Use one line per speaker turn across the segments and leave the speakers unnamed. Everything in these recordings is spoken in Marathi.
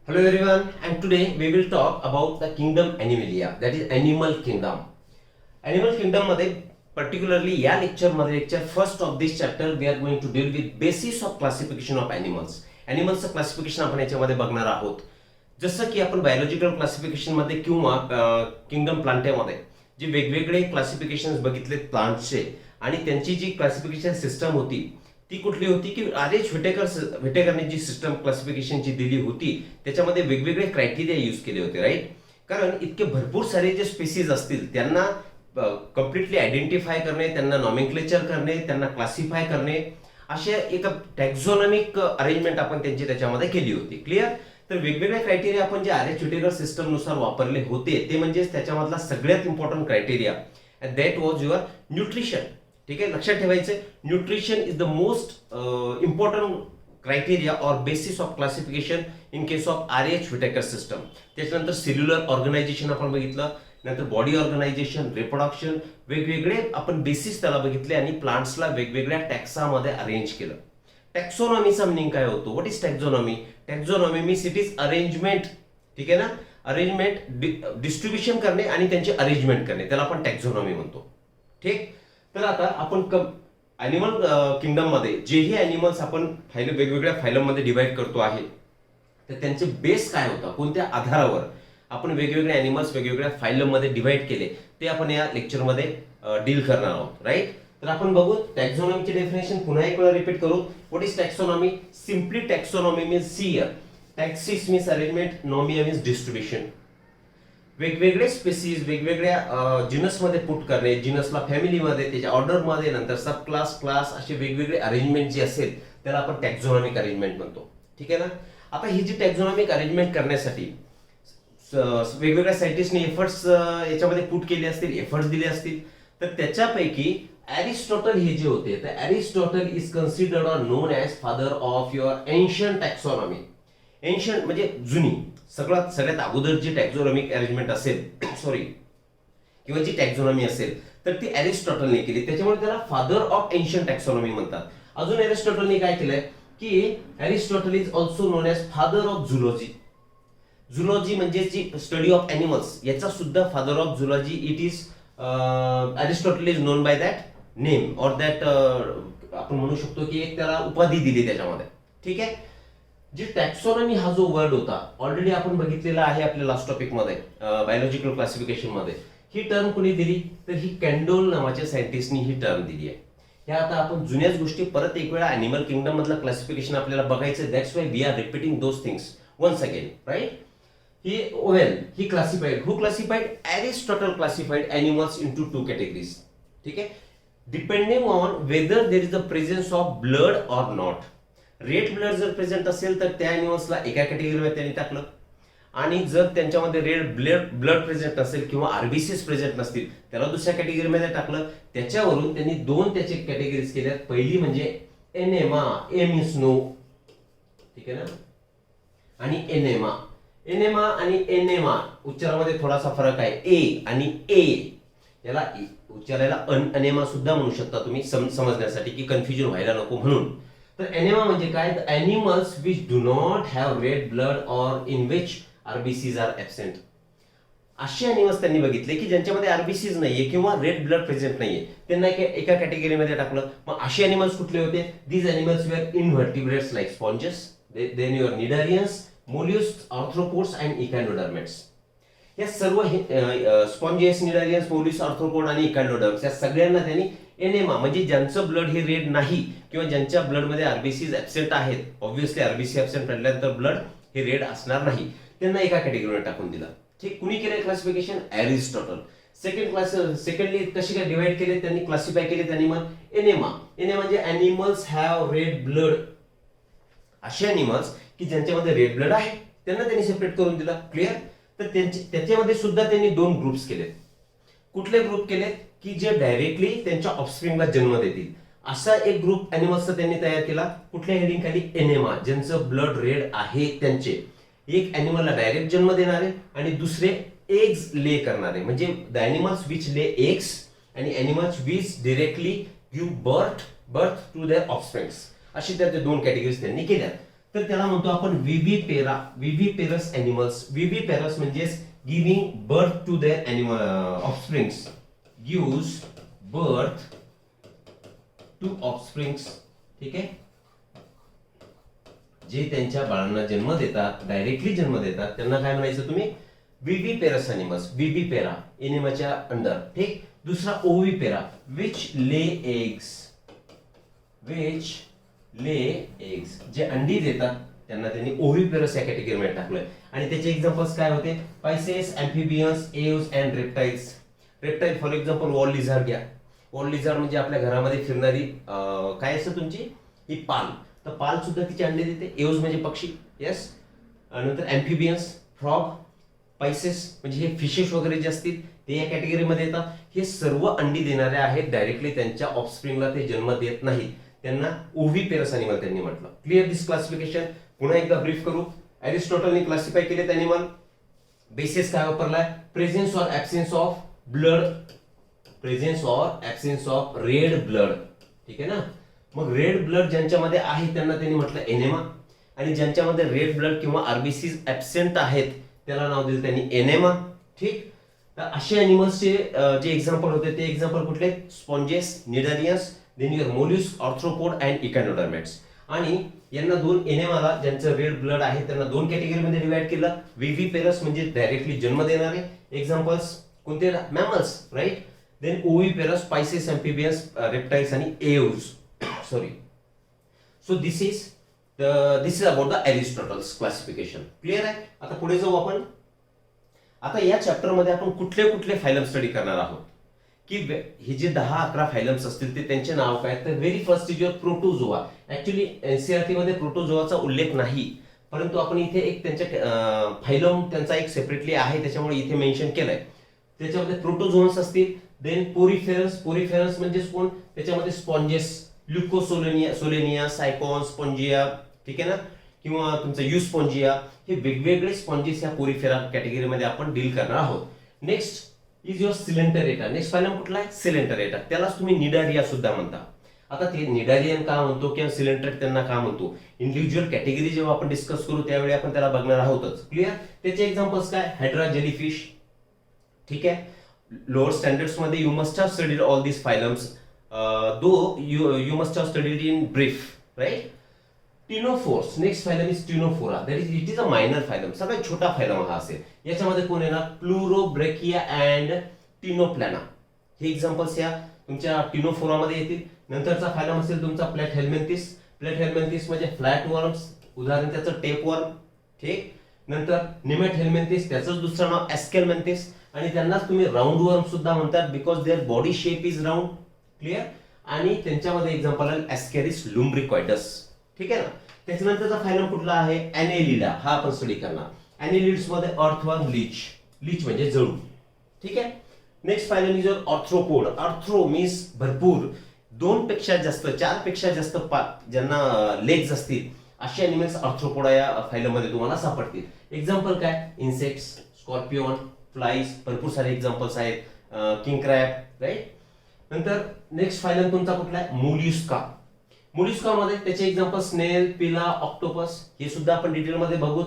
Hello everyone, and today we will talk about the kingdom Animalia, that is animal kingdom. Animal kingdom मध्ये particularly या lecture first of this chapter we are going to deal with basis of classification of animals. Animals classification आपण याच्यामध्ये बघणार आहोत. जसं की आपण बायोलॉजिकल क्लासिफिकेशन मध्ये किंवा किंगडम प्लांट्यामध्ये जे वेगवेगळे क्लासिफिकेशन्स बघितलेत प्लांट्सचे आणि त्यांची जी क्लासिफिकेशन सिस्टम होती ती कुठली होती की आर.एच. व्हिटेकरने जी सिस्टम क्लासिफिकेशनची दिली होती त्याच्यामध्ये वेगवेगळे क्रायटेरिया यूज केले होते, राईट. कारण इतके भरपूर सारे जे स्पेसीज असतील त्यांना कम्प्लिटली आयडेंटिफाय करणे, त्यांना नॉमेनक्लेचर करणे, त्यांना क्लासिफाय करणे, अशा एक टॅक्झॉनॉमिक अरेंजमेंट आपण त्यांची त्याच्यामध्ये केली होती. क्लिअर. तर वेगवेगळे क्रायटेरिया आपण जे आर.एच. व्हिटेकर सिस्टम नुसार वापरले होते ते म्हणजे त्याच्यामधला सगळ्यात important criteria that was your nutrition. ठीक आहे, लक्षात ठेवायचं, nutrition is the most important criteria or basis of classification in case of R H. Whittaker system. त्याच्यानंतर सेल्युलर ऑर्गनायझेशन आपण बघितलं, नंतर बॉडी ऑर्गनायझेशन, रिप्रोडक्शन, वेगवेगळे आपण बेसिस त्याला बघितले आणि प्लांट्सला वेगवेगळ्या टॅक्सामध्ये अरेंज केलं. टॅक्सोनॉमीचा मिनिंग काय होतो? What is taxonomy? Taxonomy means it is arrangement. ठीक आहे ना, अरेंजमेंट, डिस्ट्रीब्युशन करणे आणि त्यांची अरेंजमेंट करणे, त्याला आपण टॅक्झॉनॉमी म्हणतो. ठीक. तर आता आपण ॲनिमल किंगडम मध्ये जेही ॲनिमल्स आपण वेगवेगळ्या फायलम मध्ये डिवाइड करतो आहे तर त्यांचे बेस काय होता, कोणत्या आधारावर आपण वेगवेगळे ॲनिमल्स वेगवेगळ्या फायलम मध्ये डिवाइड केले ते आपण या लेक्चर मध्ये डील करणार आहोत, राईट. तर आपण बघू टॅक्झॉनॉमीचे डेफिनेशन पुन्हा एक वेळा रिपीट करू. What is taxonomy? Simply taxonomy means see here, taxis means arrangement, nomia means distribution. वेगवेगळे स्पेसीज वेगवेगळ्या जिनसमध्ये पुट करणे, जिनसला फॅमिलीमध्ये, त्याच्या ऑर्डरमध्ये, नंतर सब क्लास, क्लास असे वेगवेगळे अरेंजमेंट जे असेल त्याला आपण टॅक्झॉनॉमिक अरेंजमेंट म्हणतो. ठीक आहे ना. आता ही जी टॅक्झॉनॉमिक अरेंजमेंट करण्यासाठी वेगवेगळ्या सायंटिस्टने एफर्ट्स याच्यामध्ये पुट केले असतील, एफर्ट्स दिले असतील, तर त्याच्यापैकी एरिस्टॉटल हे जे होते तर Aristotle is considered or non as father of your ancient taxonomy. Ancient म्हणजे जुनी, सगळ्यात अगोदर जी टॅक्झॉनॉमिक अरेंजमेंट असेल सॉरी किंवा जी टॅक्झॉनॉमी असेल तर ती एरिस्टॉटलने केली, त्याच्यामुळे त्याला फादर ऑफ एन्शियंट टॅक्सॉनॉमी म्हणतात. अजून एरिस्टॉटलने काय केलंय की Aristotle is also non as father of zoology. Zoology म्हणजे जी स्टडी ऑफ एनिमल्स, याचा सुद्धा father of zoology it is Aristotle is known by that name or that आपण म्हणू शकतो की एक त्याला उपाधी दिली त्याच्यामध्ये. ठीक आहे. जी टॅक्सॉनॉमी हा जो वर्ड होता ऑलरेडी आपण बघितलेला आहे आपल्या लास्ट टॉपिक मध्ये बायोलॉजिकल क्लासिफिकेशन मध्ये. ही टर्म कोणी दिली तर ही कॅन्डोल नावाच्या सायंटिस्टनी ही टर्म दिली आहे. ह्या आता आपण जुन्याच गोष्टी परत एक वेळा अॅनिमल किंगडम मधलं क्लासिफिकेशन आपल्याला बघायचं, that's why we are repeating those things once again, right. He classified, who classified? Aristotle classified animals into two categories. ठीक आहे, depending on whether there is the presence of blood or not. Red blood जर प्रेझेंट असेल तर त्या अॅनिमल्सला एका कॅटेगरीमध्ये त्यांनी टाकलं, आणि जर त्यांच्यामध्ये रेड ब्लड प्रेझेंट नसेल किंवा आरबीसीस प्रेझेंट नसतील त्याला दुसऱ्या कॅटेगरीमध्ये टाकलं. त्याच्यावरून त्यांनी दोन त्याचे कॅटेगरीज केल्या. पहिली म्हणजे एनेमा, ए मीन्स नो. ठीक आहे ना, आणि एनेमा. एनेमा आणि एनेमा उच्चारामध्ये थोडासा फरक आहे. ए आणि ए याला उच्चारायला अनेमा सुद्धा म्हणू शकता तुम्ही समजण्यासाठी की कन्फ्युजन व्हायला नको म्हणून. तर एनेमा म्हणजे काय? The animals which do not have red blood or in which RBCs are absent. असे एनिमल्स त्यांनी बघितले की ज्यांच्यामध्ये आरबीसीज नाहीये किंवा रेड ब्लड प्रेझेंट नाहीये, त्यांना एका कॅटेगरीमध्ये टाकलं. मग असे एनिमल्स कुठले होते? These animals were invertebrates like sponges, then your cnidarians, mollusc, arthropods and echinoderms. या सर्व स्पॉन्जेस, निडारियन्स, मोल्युस्क, आर्थ्रोपोड आणि इकॅनोडर्म्स या सगळ्यांना त्यांनी एनेमा म्हणजे ज्यांचं ब्लड हे रेड नाही किंवा ज्यांच्या ब्लड मध्ये आरबीसीज ऍबसेंट आहेत, ऑब्व्हियसली आरबीसी ऍबसेंट म्हटल्यानंतर ब्लड हे रेड असणार नाही, त्यांना एका कॅटेगरीवर टाकून दिलं. ठीक. कुणी केलं क्लासिफिकेशन? एरिस्टॉटल. सेकंडली कशी काय डिवाइड केले त्यांनी, क्लासिफाय केले त्यांनी मग एनेमा. एनेमा म्हणजे एनिमल्स हॅव रेड ब्लड. असे एनिमल्स की ज्यांच्यामध्ये रेड ब्लड आहे त्यांना त्यांनी सेपरेट करून दिला. क्लिअर. तर त्याच्यामध्ये सुद्धा त्यांनी दोन ग्रुप्स केले. कुठले ग्रुप केले? की जे डायरेक्टली त्यांच्या ऑफस्प्रिंगला जन्म देतील असा एक ग्रुप अॅनिमल्सचा त्यांनी तयार केला. कुठल्या हेडिंग खाली? एनेमा. ज्यांचं ब्लड रेड आहे त्यांचे. एक अॅनिमलला डायरेक्ट जन्म देणारे आणि दुसरे एग्स ले करणारे, म्हणजे the animals which lay eggs आणि animals which directly give birth to their offsprings. अशी त्या दोन कॅटेगरीज त्यांनी केल्या. तर त्याला म्हणतो आपण विव्हिपेरस एनिमल्स. विव्हिपेरस म्हणजे giving birth to their animal offsprings, gives birth to offsprings. ठीक आहे, जे त्यांच्या बाळांना जन्म देतात, डायरेक्टली जन्म देतात, त्यांना काय म्हणायचं तुम्ही? Viviparous animals. विव्हिपेरा एनिमलच्या अंडर. ठीक. दुसरा ovipara, which lay eggs. Which lay eggs, जे अंडी देतात त्यांना त्यांनी ओव्हिपेरस या कॅटेगरीमध्ये टाकलंय. आणि त्याचे एक्झाम्पल्स काय होते? Pisces, अँफिबियन्स, Aves and reptiles. Reptile for example wall lizard घ्या. वॉल लिझार्ड म्हणजे आपल्या घरामध्ये फिरणारी काय असतं तुमची ही पाल. तर पाल सुद्धा तिचे अंडे देते. एव्स म्हणजे पक्षी. येस. नंतर अँफिबियन्स, फ्रॉग. पायसेस म्हणजे हे फिशेस वगैरे जे असतील ते या कॅटेगरीमध्ये येतात. हे सर्व अंडी देणारे आहेत, डायरेक्टली त्यांच्या ऑफस्प्रिंगला ते जन्म देत नाहीत, त्यांना ओव्हिपेरस एनिमल त्यांनी म्हटलं. Clear this classification? पुन्हा एकदा ब्रीफ करू. अरिस्टॉटलने क्लासिफाय केलेत एनिमल. बेसिस काय वापरलाय? Presence or absence of blood. Presence or absence of red blood. ठीक आहे ना. मग रेड ब्लड ज्यांच्यामध्ये आहे त्यांना त्यांनी म्हटलं एनेमा, आणि ज्यांच्यामध्ये रेड ब्लड किंवा आरबीसी ऍबसेंट आहेत त्याला नाव दिलं त्यांनी एनेमा. ठीक. तर असे अॅनिमल्सचे जे एक्झाम्पल होते ते एक्झाम्पल कुठले? Sponges, cnidarians, then your mollusc, arthropod and echinoderms. आणि यांना दोन एनेमाला ज्यांचं रेड ब्लड आहे त्यांना दोन कॅटेगरीमध्ये डिवाइड केलं. विव्हिपेरस म्हणजे डायरेक्टली जन्म देणारे. एक्झाम्पल्स कोणते? Mammals, right. Then oviparous, pisces, amphibians, reptiles आणि aves. Sorry. So this is about the Aristotle's classification. Clear आहे? आता पुढे जाऊ आपण. आता या चॅप्टर मध्ये आपण कुठले कुठले फायलम स्टडी करणार आहोत, की हे जे 10-11 फायलम्स असतील ते त्यांचे नाव काय? तर very first is your protozoa. Actually NCERT मध्ये प्रोटोझोआचा उल्लेख नाही, परंतु आपण इथे एक त्यांच्या फायलम त्यांचा एक सेपरेटली आहे त्याच्यामुळे इथे मेन्शन केलंय. त्याच्यामध्ये प्रोटोझोन्स असतील. देन पोरिफेरस म्हणजे कोण? त्याच्यामध्ये स्पॉन्जेस, ल्युकोसोलेनिया, सायकॉन, स्पॉन्जिया. ठीक आहे ना. किंवा तुमचं युस्पॉन्जिया. हे वेगवेगळे स्पॉन्जेस या पोरिफेरा कॅटेगरीमध्ये आपण डील करणार आहोत. Next is your coelenterata. Next phylum कुठला आहे? सिलेंटरेटा. त्यालाच तुम्ही निडारिया सुद्धा म्हणता. आता ते निडारियन का म्हणतो किंवा सिलेंटरेट त्यांना का म्हणतो, इंडिव्हिज्युअल कॅटेगरी जेव्हा आपण डिस्कस करू त्यावेळी आपण त्याला बघणार आहोतच. क्लिअर? त्याचे एक्झाम्पल्स काय? Hydra, jellyfish. ठीक आहे. लोअर स्टँडर्ड्स मध्ये you must have studied all this phylums, though you must have studied in brief, right. Ctenophores. Next phylum is ctenophora. It is a minor phylum. सगळ्यात छोटा फायलम हा असेल. याच्यामध्ये कोण येणार? Pleurobrachia and ctenoplana. हे एक्झाम्पल्स या तुमच्या टिनोफोरामध्ये येतील. नंतरचा फायलम असेल तुमचा प्लॅटहेल्मिंथिस. प्लॅटहेल्मिंथिस म्हणजे फ्लॅट वर्म्स, उदाहरण त्याचं टेपवर्म. ठीक. नंतर निमेटहेल्मिंथिस, त्याचंच दुसरं नाव ॲस्केल्मेंथिस, आणि त्यांनाच तुम्ही राऊंड वर्म सुद्धा म्हणतात because there body shape is round. Clear? आणि त्यांच्यामध्ये एक्झाम्पल आहे ॲस्केरिस लुम्ब्रिकॉइडस. ठीक आहे ना. त्याच्यानंतरचा फायलम कुठला आहे? ॲनेलिडा. हा आपण स्टडी करणार. ॲनेलिड्स मध्ये अर्थवर्म, लीच म्हणजे जळू. ठीक आहे. Next phylum is arthropod. Arthro means भरपूर, 2 पेक्षा जास्त, 4 पेक्षा जास्त ज्यांना लेग्स असतील असे अॅनिमल्स ऑर्थ्रोपोडा या फायलम मध्ये तुम्हाला सापडतील. एक्झाम्पल काय? Insects, scorpion, flies. भरपूर सारे एक्झाम्पल्स आहेत. King crab, right. नंतर नेक्स्ट फायलम तुमचा कुठला आहे? मोल्युस्का. मोल्युस्कामध्ये त्याचे एक्झाम्पल स्नेल, पिला, ऑक्टोपस. हे सुद्धा आपण डिटेलमध्ये बघू.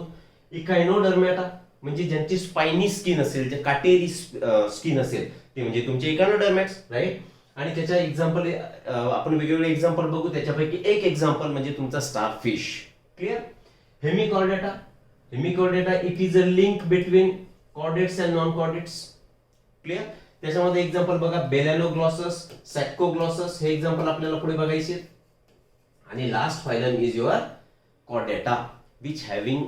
इकायनोडर्मेटा म्हणजे ज्यांची स्पायनी स्किन असेल, जे काटेरी स्किन असेल ते म्हणजे तुमचे इकायनोडर्मॅट्स, राईट. आणि त्याच्या एक्झाम्पल आपण वेगवेगळे एक्झाम्पल बघू. त्याच्यापैकी एक एक्झाम्पल म्हणजे तुमचा starfish. Clear? Hemichordata. Hemichordata it is a link between chordates and non chordates. Clear? त्याच्यामध्ये एक्झाम्पल बघा बेलॅनोग्लॉसस, सॅक्कोग्लॉसस. हे एक्झाम्पल आपल्याला पुढे बघायचे. आणि last phylum is your Chordata which having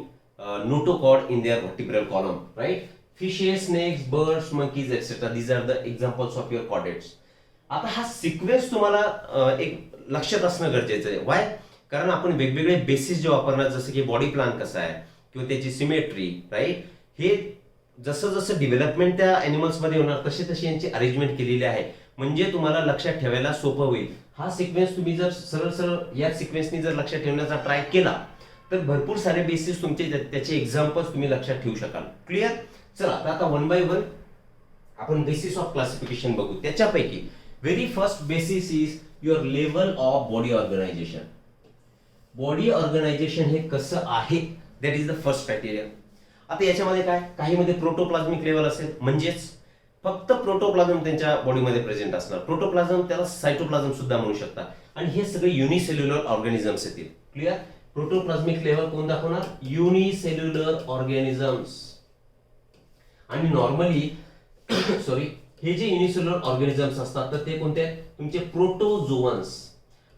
notochord in their vertebral column, right? Fishes, snakes, birds, monkeys, etc. These are the examples of your chordates. आता हा सिक्वेन्स तुम्हाला एक लक्षात असणं गरजेचं आहे. वाय? कारण आपण वेगवेगळे बेसिस जे वापरणार, जसं की बॉडी प्लॅन कसा आहे किंवा त्याची सिमेट्री, राईट. हे जसं जसं डेव्हलपमेंट त्या एनिमल्स मध्ये होणार तशी तशी यांची अरेंजमेंट केलेली आहे, म्हणजे तुम्हाला लक्षात ठेवायला सोपं होईल. हा सिक्वेन्स तुम्ही जर सरळ सरळ या सिक्वेन्सनी जर लक्षात ठेवण्याचा ट्राय केला तर भरपूर सारे बेसिस तुमचे त्याचे एक्झाम्पल्स तुम्ही लक्षात ठेवू शकाल. क्लिअर? चला आता 1 by 1 आपण बेसिस ऑफ क्लासिफिकेशन बघू. त्याच्यापैकी very first basis is your level of body organisation. Body organisation हे कसं आहे, that is the first criteria. आता याच्यामध्ये काय, काही मध्ये प्रोटोप्लाझ्मिक लेवल असेल, म्हणजेच फक्त प्रोटोप्लाझम त्यांच्या बॉडीमध्ये प्रेझेंट असणार. प्रोटोप्लाझम त्याला सायटोप्लाझम सुद्धा म्हणू शकता. आणि हे सगळे युनिसेल्युलर ऑर्गॅनिझम्स येतील. क्लिअर. प्रोटोप्लाझ्मिक लेवल कोण दाखवणार, युनिसेल्युलर ऑर्गॅनिझम्स. आणि नॉर्मली सॉरी, हे जे युनिसेल्युलर ऑर्गॅनिझम्स असतात तर ते कोणते आहेत, तुमचे प्रोटोझोअन्स.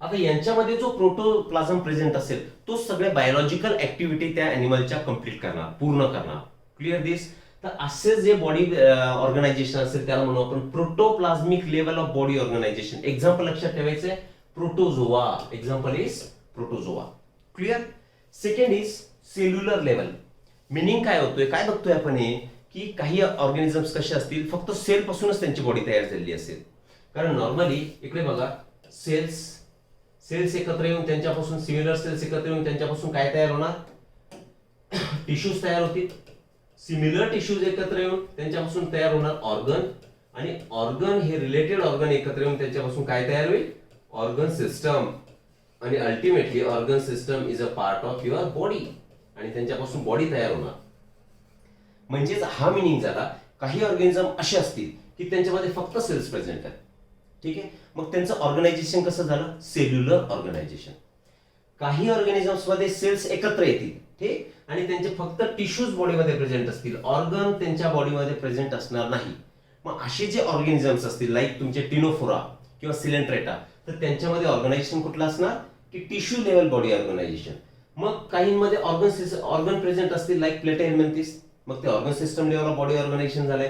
आता यांच्यामध्ये जो प्रोटोप्लाझम प्रेझेंट असेल तो सगळे बायोलॉजिकल ऍक्टिव्हिटी त्या अॅनिमलच्या कंप्लीट करणार, पूर्ण करणार. Clear this. तर असे जे बॉडी ऑर्गनायझेशन असेल त्याला म्हणू आपण protoplasmic level of body organisation. Example लक्षात ठेवायचं आहे, protozoa. Example is protozoa. Clear. Second is cellular level. Meaning काय होतोय, काय बघतोय आपण हे, की काही ऑर्गॅनिझम्स कसे असतील, फक्त सेल पासूनच त्यांची बॉडी तयार झालेली असेल. कारण नॉर्मली इकडे बघा, सेल्स एकत्र येऊन त्यांच्यापासून, सिमिलर सेल्स एकत्र येऊन त्यांच्यापासून काय तयार होणार, टिश्यूज तयार होतील. सिमिलर टिश्यूज एकत्र येऊन त्यांच्यापासून तयार होणार ऑर्गन. आणि ऑर्गन हे रिलेटेड ऑर्गन एकत्र येऊन त्यांच्यापासून काय तयार होईल, ऑर्गन सिस्टम. आणि ultimately organ system is a part of your body. आणि त्यांच्यापासून बॉडी तयार होणार. म्हणजेच हा मिनिंग झाला, काही ऑर्गॅनिझम असे असतील की त्यांच्यामध्ये फक्त सेल्स प्रेझेंट आहेत. ठीक आहे. मग त्यांचं ऑर्गनायझेशन कसं झालं, सेल्युलर ऑर्गनायझेशन. काही ऑर्गॅनिझम्स मध्ये सेल्स एकत्र येतील, ठीक, आणि त्यांचे फक्त टिश्यूज बॉडीमध्ये प्रेझेंट असतील, ऑर्गन त्यांच्या बॉडीमध्ये प्रेझेंट असणार नाही. मग असे जे ऑर्गॅनिझम्स असतील, लाईक तुमचे टिनोफोरा किंवा सिलेंट्रेटा, तर त्यांच्यामध्ये ऑर्गनायझेशन कुठलं असणार, की टिश्यू लेवल बॉडी ऑर्गनायझेशन. मग काहींमध्ये ऑर्गन प्रेझेंट असतील, लाईक प्लेटाहेल्मिंथिस, मग ते organ system level body organisation झालंय.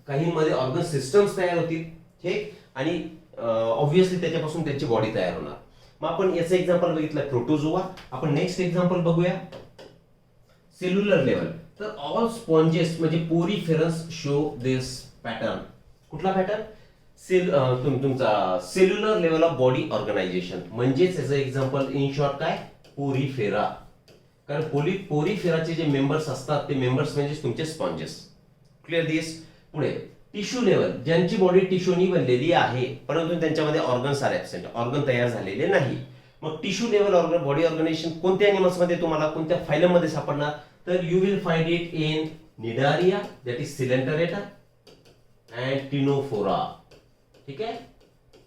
काहींमध्ये ऑर्गन सिस्टम्स तयार होतील, ठीक, आणि ऑब्व्हियसली त्याच्यापासून त्यांची बॉडी तयार होणार. मग आपण याचं एक्झाम्पल बघितलं प्रोटोझोआ. आपण नेक्स्ट एक्झाम्पल बघूया, सेल्युलर लेवल. तर ऑल स्पॉन्जेस म्हणजे पोरीफेरन्स शो दिस पॅटर्न. कुठला पॅटर्न, तुमचा cellular level of body organisation. म्हणजेच याचं एक्झाम्पल इन शॉर्ट काय, पोरीफेरा. कारण पोरीफेराचे जे मेंबर्स असतात ते मेंबर्स म्हणजे तुमचे स्पॉन्जेस. क्लिअर दिस. पुढे टिश्यू लेवल, ज्यांची बॉडी टिश्यूनी बनलेली आहे परंतु त्यांच्यामध्ये ऑर्गन्स आर ऍब्सेंट, ऑर्गन तयार झालेले नाही. मग टिश्यू लेवल बॉडी ऑर्गनायझेशन कोणत्या एनिमल्स मध्ये तुम्हाला कोणत्या फायलम मध्ये सापडणार, तर you will find it in cnidaria, that is coelenterata and ctenophora. ठीक आहे.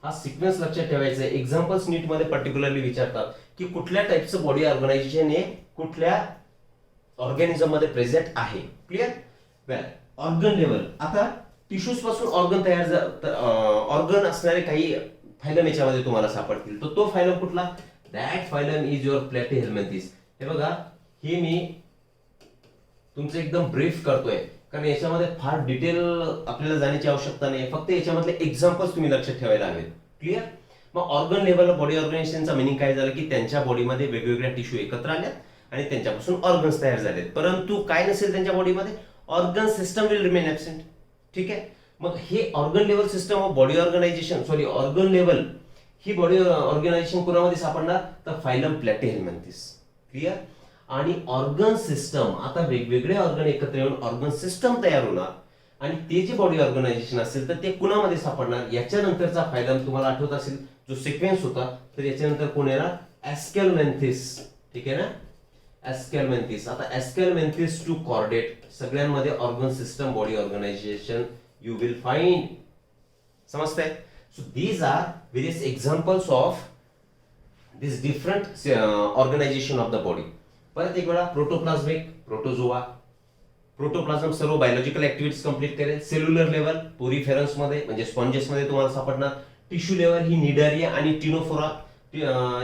हा सिक्वेन्स लक्षात ठेवायचा आहे. एक्झाम्पल्स नीट मध्ये पर्टिक्युलरली विचारतात की कुठल्या टाइपचं बॉडी ऑर्गनायझेशन हे कुठल्या ऑर्गॅनिझम मध्ये प्रेझेंट आहे. क्लिअर. वेल, ऑर्गन लेवल. आता टिश्यूज पासून ऑर्गन असणारे काही फायलम याच्यामध्ये तुम्हाला सापडतील. तर तो फायलम कुठला, दॅट फायलम इज युअर प्लॅटीहेल्मिंथिस. हे बघा, हे मी तुमचं एकदम ब्रीफ करतोय कारण याच्यामध्ये फार डिटेल आपल्याला जाण्याची आवश्यकता नाही. फक्त याच्यामधले एक्झाम्पल्स तुम्ही लक्षात ठेवायला हवेत. क्लिअर. मग ऑर्गन लेवल बॉडी ऑर्गनायझेशनचा मिनिंग काय झालं, की त्यांच्या बॉडीमध्ये वेगवेगळ्या टिश्यू एकत्र आल्यात आणि त्यांच्यापासून ऑर्गन्स तयार झालेत, परंतु काय नसेल त्यांच्या बॉडीमध्ये, organ system will remain absent. ठीक आहे. मग हे organ level system of body organisation, organ level ही बॉडी ऑर्गनायझेशन कोणामध्ये सापडणार, तर फायलम प्लॅटीहेल्मिंथिस. क्लिअर. आणि ऑर्गन सिस्टम, आता वेगवेगळे ऑर्गन एकत्र येऊन ऑर्गन सिस्टम तयार होणार आणि ते जे बॉडी ऑर्गनायझेशन असेल तर ते कुणामध्ये सापडणार, याच्यानंतरचा फायलम तुम्हाला आठवत असेल जो सिक्वेन्स होता, तर याच्यानंतर कोण येणार, ऍस्केलमेंथिस. ठीक आहे ना, ऍस्केलमेंथिस. आता ऍस्केलमेंथिस टू कॉर्डेट, सगळ्यांमध्ये organ system body organisation you will find. समजतंय. So these are various examples of this different organization of the body. परत एक वेळा, प्रोटोप्लाझ्मिक, प्रोटोझोआ. प्रोटोप्लाझम सर्व बायोलॉजिकल ऍक्टिव्हिटीज कंप्लीट करेल. सेल्युलर लेवल पोरीफेरन्स मध्ये म्हणजे स्पॉन्जेस मध्ये तुम्हाला सापडणार. टिश्यू लेवल ही निडारिया आणि टिनोफोरा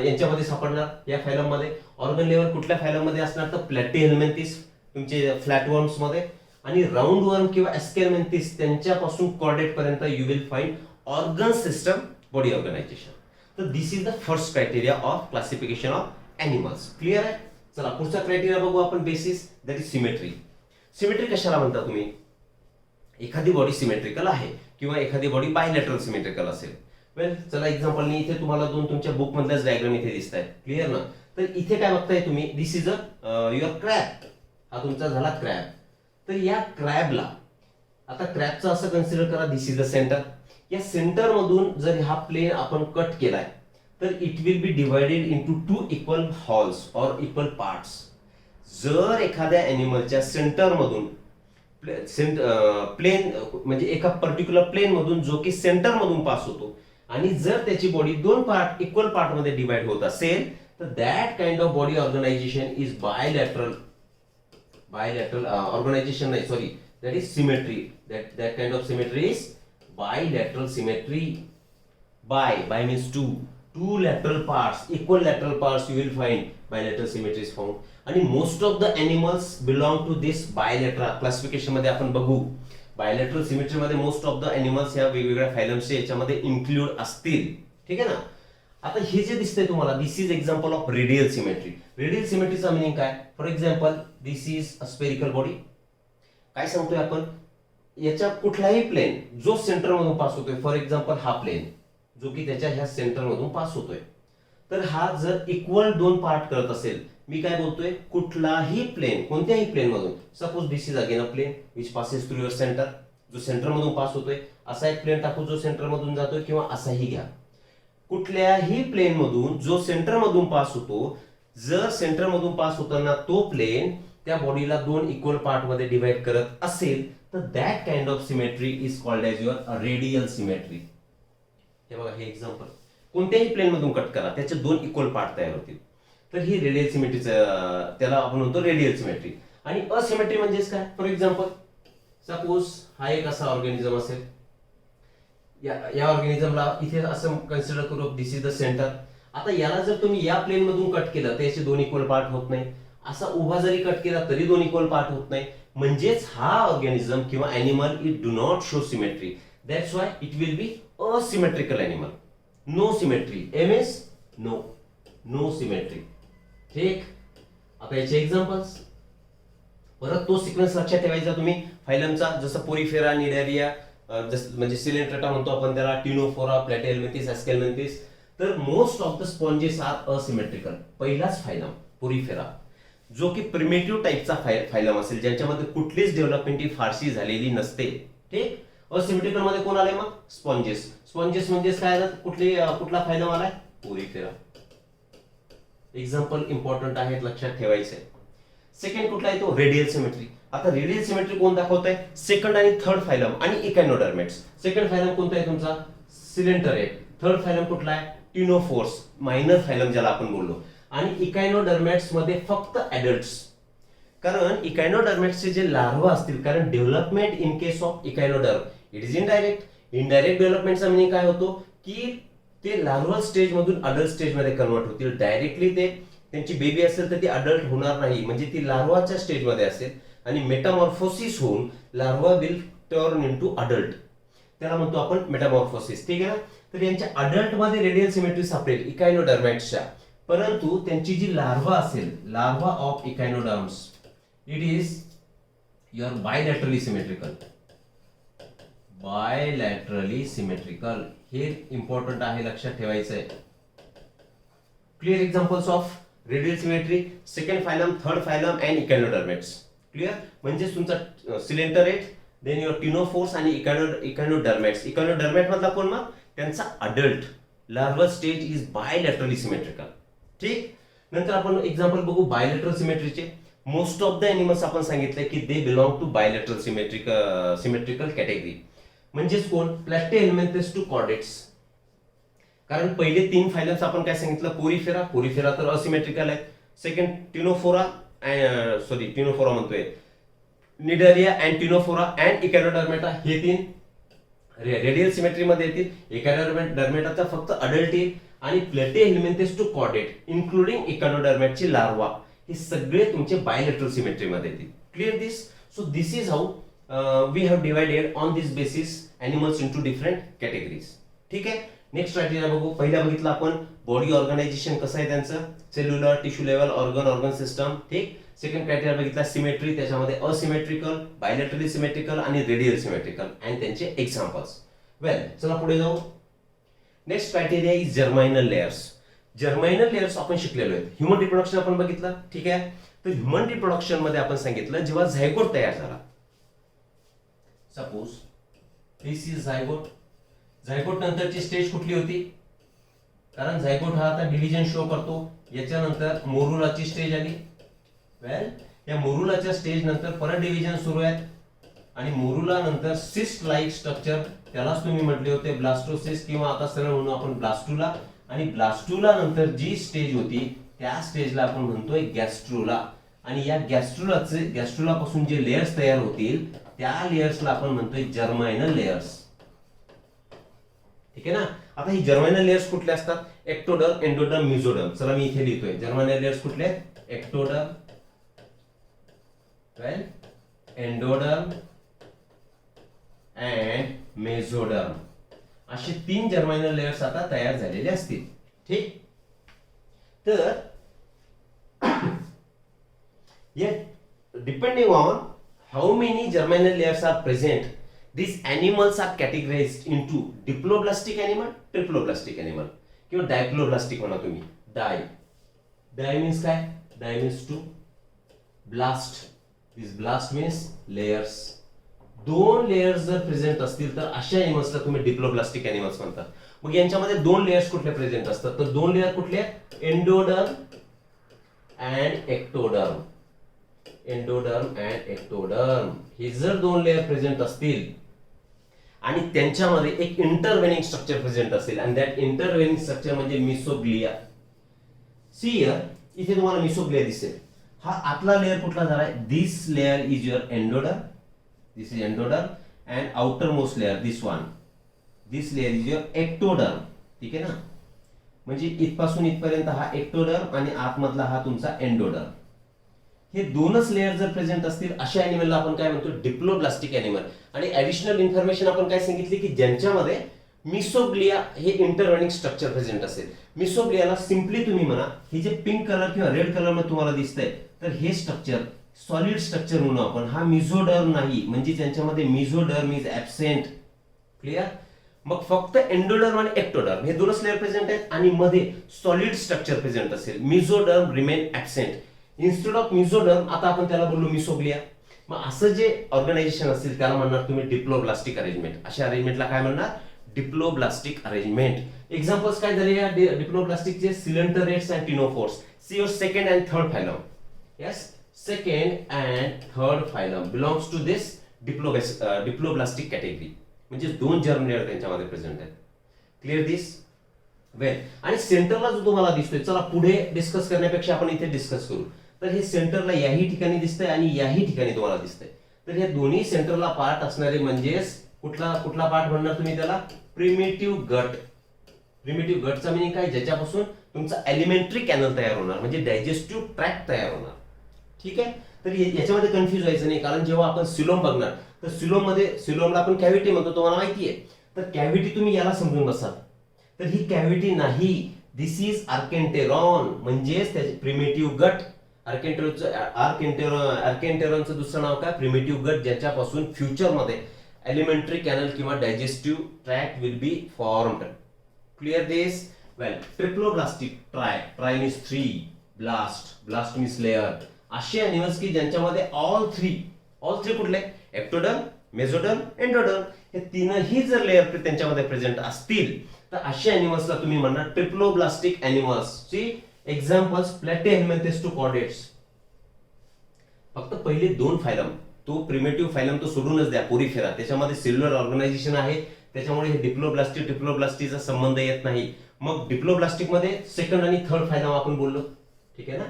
यांच्यामध्ये सापडणार या फायलम मध्ये. ऑर्गन लेवल कुठल्या फायलम मध्ये असणार, तर प्लॅटीहेल्मिंथिस तुमचे फ्लॅटवर्म्स मध्ये. आणि राऊंड वर्म किंवा ऍस्केलमेंथिस त्यांच्यापासून कॉर्डेट पर्यंत you will find organ system body organisation. तर this is the first criteria of classification of animals. Clear आहे. चला पुढचा क्रायटेरिया बघू आपण, basis, that is symmetry. Symmetry कशाला म्हणता तुम्ही, एखादी बॉडी सिमेट्रिकल आहे किंवा एखादी बॉडी बायलॅटरल सिमेट्रिकल असेल. वेल, चला एक्झाम्पलनी इथे तुम्हाला दोन तुमच्या बुक मधल्याच डायग्राम इथे दिसत आहेत. क्लिअर ना. तर इथे काय बघताय तुम्ही, दिस इज अ युअर क्रॅब. हा तुमचा झाला क्रॅब. तर या क्रॅबला, आता क्रॅबचं असं कन्सिडर करा, दिस इज द सेंटर. या सेंटर मधून जर हा प्लेन आपण कट केलाय तर तर it will B divided into 2 equal halls और इक्वल पार्ट्स. जर एखाद्या अॅनिमलच्या सेंटर मधून प्लेन म्हणजे एका पर्टिक्युलर प्लेन मधून जो की सेंटर मधून पास होतो आणि जर त्याची बॉडी दोन पार्ट इक्वल पार्ट मध्ये डिवाइड होत असेल तर that kind of body organisation is bilateral organization, sorry, that is symmetry. That kind of symmetry is bilateral symmetry. By means two lateral parts, equal lateral parts you will find bilateral symmetry is found. आणि most of the animals belong to this bilateral classification मध्ये आपण बघू bilateral symmetry मध्ये most of the animals ह्या वेगवेगळ्या फायलम्सचे याच्यामध्ये इन्क्लूड असतील. ठीक आहे ना. आता हे जे दिसतंय तुम्हाला this is example of radial symmetry. Radial सिमेट्रीचा मिनिंग काय? For example this is a spherical body. काय सांगतोय आपण? याच्या कुठलाही प्लेन जो सेंटर मधून पास होतोय, फॉर एक्झाम्पल हा प्लेन जो की त्याच्या ह्या सेंटर मधून पास होतोय, तर हा जर इक्वल दोन पार्ट करत असेल, मी काय बोलतोय, कुठलाही प्लेन कोणत्याही प्लेन मधून, suppose this is again a plane which passes through your centre, जो सेंटर मधून पास होतोय, असा एक प्लेन टाकू जो सेंटर मधून जातोय किंवा असाही घ्या. कुठल्याही प्लेन मधून जो सेंटर मधून पास होतो, जर सेंटर मधून पास होताना तो प्लेन त्या बॉडीला दोन इक्वल पार्ट मध्ये डिवाइड करत असेल तर that kind of symmetry is called as your radial symmetry. हे बघा, हे एक्झाम्पल कोणत्याही प्लेन मधून कट करा, त्याचे दोन इक्वल पार्ट तयार होतील, तर ही रेडियल सिमेट्रीचं त्याला आपण म्हणतो रेडियल सिमेट्री. आणि असिमेट्री म्हणजेच काय? फॉर एक्झाम्पल सपोज हा एक असा ऑर्गॅनिझम असेल, या ऑर्गॅनिझमला इथे असं कन्सिडर करू, दिस इज द सेंटर. आता याला जर तुम्ही या प्लेन मधून कट केलं तर याचे दोन इक्वल पार्ट होत नाही, असा उभा जरी कट केला तरी दोन इक्वल पार्ट होत नाही, म्हणजेच हा ऑर्गॅनिझम किंवा animal it do not show symmetry. That's why it will be asymmetrical animal. No symmetry, M S no symmetry. ठीक. आता याचे एक्झाम्पल्स परत तो सिक्वेन्स लक्षात ठेवायचा तुम्ही फायलमचा, जसं पोरीफेरा, निडारिया, म्हणजे सिलेंट्रेटा म्हणतो आपण त्याला, टिनोफोरा, प्लॅटिहेल्मिंथिस, एस्केल्मिंथिस. तर most of the sponges are asymmetrical. पहिलाच फायलम पोरीफेरा जो की प्रिमेटिव्ह टाइपचा फायलम असेल, ज्यांच्यामध्ये कुठलीच डेव्हलपमेंट ही फारशी झालेली नसते. ठीक. असिमेट्रिकल मध्ये कोण आले मग? स्पॉन्जेस. स्पॉन्जेस म्हणजे काय आलं? कुठला फायलम आलाय? पोरीफेरा. एक्झाम्पल इम्पॉर्टंट आहेत, लक्षात ठेवायचे. सेकंड कुठला आहे तो? Radial symmetry. आता रेडियल सिमेट्री कोण दाखवत आहे? सेकंड आणि थर्ड फायलम आणि इकॅनोडर्मेट्स. सेकंड फायलम कोणता आहे तुमचा? सिलेंटर आहे. थर्ड फायलम कुठला आहे? टिनोफोर्स, मायनर फायलम ज्याला आपण बोललो. आणि इकॅनोडर्मेट्स मध्ये फक्त ऍडल्ट्स, कारण इकॅनोडर्मेट्सचे जे लार्वा असतील, कारण development in case of echinoderm it is indirect. Indirect डेव्हलपमेंटचा मिनिंग काय होतो की ते लार्वल स्टेज मधून अडल्ट स्टेज मध्ये कन्वर्ट होतील. डायरेक्टली ते त्यांची बेबी असेल तर ती अडल्ट होणार नाही, म्हणजे ती लार्वाच्या स्टेज मध्ये असेल आणि मेटामॉर्फोसिस होऊन larva will turn into adult, त्याला म्हणतो आपण मेटामॉर्फोसिस. ठीक आहे ना. तर यांच्या अडल्ट मध्ये रेडियल सिमेट्री सापडेल इकॅनोडर्मेट्सच्या, परंतु त्यांची जी लार्वा असेल, larva of echinoderms, it is your bilaterally symmetrical. Bilaterally symmetrical हे इम्पॉर्टंट आहे, लक्षात ठेवायचं आहे. Clear. Examples of radial symmetry, second phylum, third phylum and echinodermates. Clear. म्हणजे तुमचा सिलेंटरेट, देन युअर टिनोफोर्स आणि इकॅनोडर्मेट्स. इकॅनोडर्मेट मधला कोण मग? त्यांचा adult larval stage is bilaterally symmetrical. ठीक. नंतर आपण एक्झाम्पल बघू बायलॅटरल सिमेट्रीचे. मोस्ट ऑफ द एनिमल्स आपण सांगितलंय की they belong to bilateral symmetrical category. म्हणजेच कोण? Platyhelminthes to chordates. कारण पहिले तीन फायलम्स आपण काय सांगितलं? पोरीफेरा तर असिमेट्रिकल आहे. सेकंड टिनोफोरा म्हणतोय, निडारिया अँड टिनोफोरा अँड इकॅनोडर्मेटा, हे तीन रेडियल सिमेट्री मध्ये येतील. इकॅनोडर्मेटाचा फक्त अडल्ट येईल आणि प्लॅटिहेल्मिंथिस टू कॉर्डेट इन्क्लुडिंग इकॅनोडर्मेटची लार्वा, हे सगळे तुमचे बायलॅटरल सिमेट्री मध्ये येतील. Clear this. So this is how we have divided on this basis animals into different categories. ठीक आहे. नेक्स्ट क्रायटेरिया बघू. पहिला बघितलं आपण बॉडी ऑर्गनायझेशन कसं आहे त्यांचं, cellular, tissue level, organ system. ठीक. सेकंड क्रायटेरिया बघितला सिमेट्री, त्याच्यामध्ये असिमेट्रिकल, बायलॅटरली सिमेट्रिकल आणि रेडियल सिमेट्रिकल अँड त्यांचे एक्झाम्पल्स. वेल, चला पुढे जाऊ. Next criteria is germinal layers. Germinal layers आपण शिकलेलो आहेत. ह्युमन रिप्रोडक्शन आपण बघितलं. ठीक आहे. तर ह्युमन रिप्रोडक्शन मध्ये आपण सांगितलं जेव्हा झायगोट तयार झाला, suppose this is zygote. Zygote नंतरची स्टेज कुठली होती? कारण झायगोट हा आता डिव्हिजन शो करतो. याच्यानंतर मोरुलाची स्टेज आली. वेल, या मोरुलाच्या स्टेज नंतर परत डिव्हिजन सुरू आहे आणि मोरुला नंतर सिस्ट लाईक स्ट्रक्चर, त्यालाच तुम्ही म्हटले होते ब्लास्टोसिस्ट किंवा आता सरळ म्हणू आपण ब्लास्टुला. आणि ब्लास्टुला नंतर जी स्टेज होती त्या स्टेजला आपण म्हणतोय गॅस्ट्रुला. आणि या गॅस्ट्रुला पासून जे लेयर्स तयार होतील त्या लेयर्सला आपण म्हणतोय जर्मायनल लेयर्स. ठीक आहे ना. आता ही जर्मायनल लेयर्स कुठले असतात? Ectoderm, endoderm, mesoderm. चला मी इथे लिहितोय जर्मायनल लेयर्स कुठले आहेत? Ectoderm, well, endoderm and mesoderm असे 3 जर्मायनल लेयर्स आता तयार झालेले असतील. ठीक. तर depending on how many germinal layers are present, these animals are categorized into diploblastic animal, triploblastic animal किंवा डायप्लोब्लास्टिक म्हणा तुम्ही. डाय मीन्स काय? Di means two, blast, this blast means layers. 2 layers जर प्रेझेंट असतील तर अशा एनिमल्सला तुम्ही डिप्लोब्लास्टिक एनिमल्स म्हणतात. मग यांच्यामध्ये 2 लेयर्स कुठले प्रेझेंट असतात? तर 2 लेयर कुठले? Endoderm and ectoderm. Endoderm and ectoderm हे जर 2 लेयर प्रेझेंट असतील आणि त्यांच्यामध्ये एक इंटरव्हेनिंग स्ट्रक्चर प्रेझेंट असेल आणि दॅट इंटरव्हेनिंग स्ट्रक्चर म्हणजे मिसोग्लिया. सी हियर, इथे तुम्हाला मिसोग्लिया दिसेल. हा आतला लेयर कुठला झालाय? This layer is your endoderm, this is endoderm and outermost layer this one, this layer is your ectoderm. ठीक आहे ना. म्हणजे इथपासून इथपर्यंत हा एक्टोडर्म आणि आतमधला हा तुमचा एंडोडर्म. हे 2च लेयर जर प्रेझेंट असतील अशा अॅनिमलला आपण काय म्हणतो? Diploblastic animal. आणि ऍडिशनल इन्फॉर्मेशन आपण काय सांगितली की ज्यांच्यामध्ये मिसोग्लिया हे इंटरव्हेनिंग स्ट्रक्चर प्रेझेंट असेल. मिसोग्लियाला सिम्पली तुम्ही म्हणा, ही जे पिंक कलर किंवा रेड कलर मध्ये तुम्हाला दिसतंय तर हे स्ट्रक्चर सॉलिड स्ट्रक्चर म्हणू आपण. हा मिझोडर्म नाही, म्हणजे ज्यांच्यामध्ये मिझोडर्म इज ऍब्सेंट. क्लिअर. मग फक्त एंडोडर्म आणि एक्टोडर्म हे 2च लेयर प्रेझेंट आहेत आणि मध्ये सॉलिड स्ट्रक्चर प्रेझेंट असेल. मिझोडर्म रिमेन ऍब्सेंट. इन्स्टेड ऑफ मिझोडर्म आता आपण त्याला बोललो मिसोग्लिया. मग असं जे ऑर्गनायझेशन असेल त्याला म्हणणार तुम्ही डिप्लोब्लास्टिक अरेंजमेंट. अशा अरेंजमेंटला काय म्हणणार? Diploblastic arrangement. एक्झाम्पल्स काय झाले या डिप्लोब्लास्टिकचे? Coelenterates and ctenophores. See your second and third phylum. Yes, second and third phylum belongs to this diploblastic category. म्हणजे 2 जर्म लेयर त्यांच्यामध्ये प्रेझेंट आहेत. Clear this? वेल, आणि सेंटरला जो तुम्हाला दिसतोय, चला पुढे डिस्कस करण्यापेक्षा आपण इथे डिस्कस करू. तर हे सेंटरला याही ठिकाणी दिसतंय आणि याही ठिकाणी तुम्हाला दिसतंय. तर हे दोन्ही सेंटरला पार्ट असणारे म्हणजेच कुठला पार्ट म्हणणार तुम्ही त्याला? प्रिमिटिव्ह गट. प्रिमिटिव्ह गटचा मिनिंग काय? ज्याच्यापासून तुमचा एलिमेंटरी कॅनल तयार होणार, म्हणजे डायजेस्टिव्ह ट्रॅक्ट तयार होणार. ठीक आहे. तर याच्यामध्ये कन्फ्युज व्हायचं नाही, कारण जेव्हा आपण सिलोम बघणार तर सिलोमला आपण कॅव्हिटी म्हणतो, तुम्हाला माहिती आहे. तर कॅव्हिटी तुम्ही याला समजून बसाल. तर ही कॅव्हिटी नाही, दिस इज आर्केंटेरॉन, म्हणजेच त्याचे प्रिमिटिव्ह गट. आर्केंटेरॉनचं दुसरं नाव काय? प्रिमिटिव्ह गट, ज्याच्यापासून फ्युचरमध्ये एलिमेंटरी कॅनल किंवा digestive tract will be formed. Clear this? Well, triploblastic. Try means 3, blast means layer. असे अॅनिमल्स की ज्यांच्यामध्ये ऑल थ्री कुठले? एक्टोडर्म, मेसोडर्म, एंडोडर्म हे 3ही जर लेयर त्यांच्यामध्ये प्रेझेंट असतील तर अशा अॅनिमल्सला तुम्ही म्हणणार triploblastic animals. See examples, platyhelminthes to chordates. फक्त पहिले 2 फायलम, तो प्रिमिटिव्ह फायलम तो सोडूनच द्या, पोरीफेरा. त्याच्यामध्ये सेल्युलर ऑर्गनायझेशन आहे, त्याच्यामुळे हे ट्रिप्लोब्लास्टिकचा संबंध येत नाही. मग डिप्लोब्लास्टिक मध्ये सेकंड आणि थर्ड फायलम आपण बोललो. ठीक आहे ना.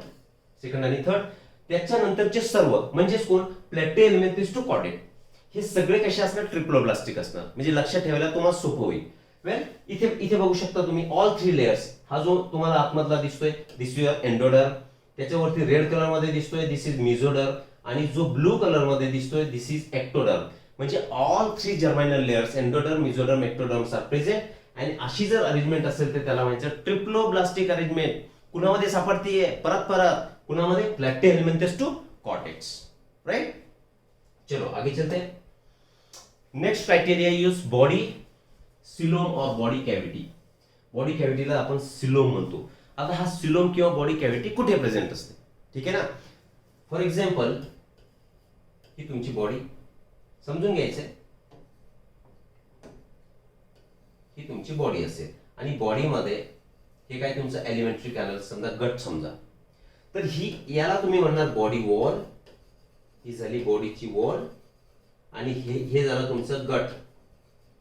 सेकंड आणि थर्ड. त्याच्यानंतरचे सर्व म्हणजेच कोण? प्लॅटिहेल्मिंथेस टू कॉर्डेट. हे सगळे कसे असणार? ट्रिप्लोब्लास्टिक असणार. म्हणजे लक्षात ठेवायला तुम्हाला सोपं होईल. वेल, इथे बघू शकता तुम्ही ऑल 3 लेयर्स. हा जो तुम्हाला आतमधला दिसतोय दिस युअर एंडोडर्म, त्याच्यावरती रेड कलर मध्ये दिसतोय दिस इज मिझोडर्म, आणि जो ब्लू कलर मध्ये दिसतोय दिस इज एक्टोडर्म. म्हणजे all 3 germinal layers endoderm, mesoderm, ectoderms are present. आणि अशी जर अरेंजमेंट असेल तर त्याला म्हणायचं ट्रिप्लोब्लास्टिक अरेंजमेंट. कुणामध्ये सापडतीये? परत कुणामध्ये? प्लॅटिहेल्मिंथेस टू कॉर्डेट्स. राइट. चलो आगे चलते हैं. Next criteria use body coelom और बॉडी कॅव्हिटी. बॉडी कॅव्हिटीला आपण सिलोम म्हणतो. आता हा सिलोम किंवा बॉडी कॅव्हिटी कुठे प्रेझेंट असते? ठीक आहे ना. फॉर एक्झाम्पल, ही तुमची बॉडी समजून घ्यायचंय. ही तुमची बॉडी असेल आणि बॉडीमध्ये हे काय तुमचं एलिमेंटरी कॅनल समजा, गट समजा. तर ही याला तुम्ही म्हणणार बॉडी वॉल. ही झाली बॉडीची वॉल आणि हे झालं तुमचं गट.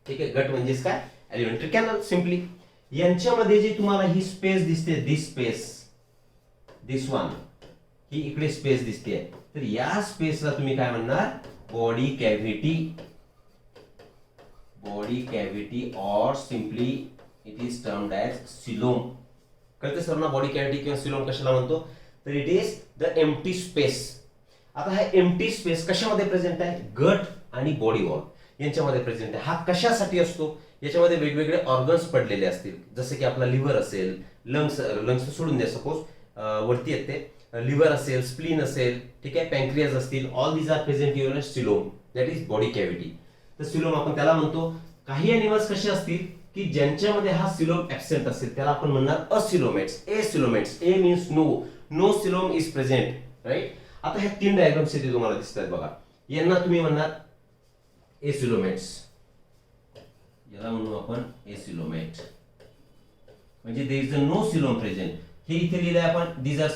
ठीक आहे, गट म्हणजेच काय, एलिमेंटरी कॅनल सिम्पली. यांच्यामध्ये जे तुम्हाला ही स्पेस दिसते, दिस स्पेस, दिस वन, ही इकडे स्पेस दिसते, तर या स्पेसला तुम्ही काय म्हणणार, बॉडी कॅव्हिटी. बॉडी कॅव्हिटी और simply it is termed as coelom. कळते सर्वांना बॉडी कॅव्हिटी किंवा सिलोम कशाला म्हणतो, तर it is the empty space. आता हा एम्प्टी स्पेस कशामध्ये प्रेझेंट आहे, गट आणि बॉडी वॉल यांच्यामध्ये प्रेझेंट आहे. हा कशासाठी असतो, याच्यामध्ये वेगवेगळे ऑर्गन्स पडलेले असतील, जसे की आपला लिव्हर असेल, लंग्स सोडून द्या, सपोज वरती येते, लिव्हर असेल, स्प्लीन असेल, ठीक आहे, पॅन्क्रियाज असतील, all these are present in coelom, that is body cavity. तर सिलोम आपण त्याला म्हणतो. काही अॅनिमल्स कसे असतील की ज्यांच्यामध्ये हा सिलोम ऍब्सेंट असेल, त्याला आपण म्हणणार acoelomates, acoelomates. A means no, no coelom is present, right. आता ह्या 3 डायग्राम्स इथे तुम्हाला दिसतात बघा, यांना तुम्ही म्हणणार एसिलोमेट्स. याला म्हणू आपण एसिलोमेट, म्हणजे there is a no coelom present. हे इथे लिहिलंय आपण, these are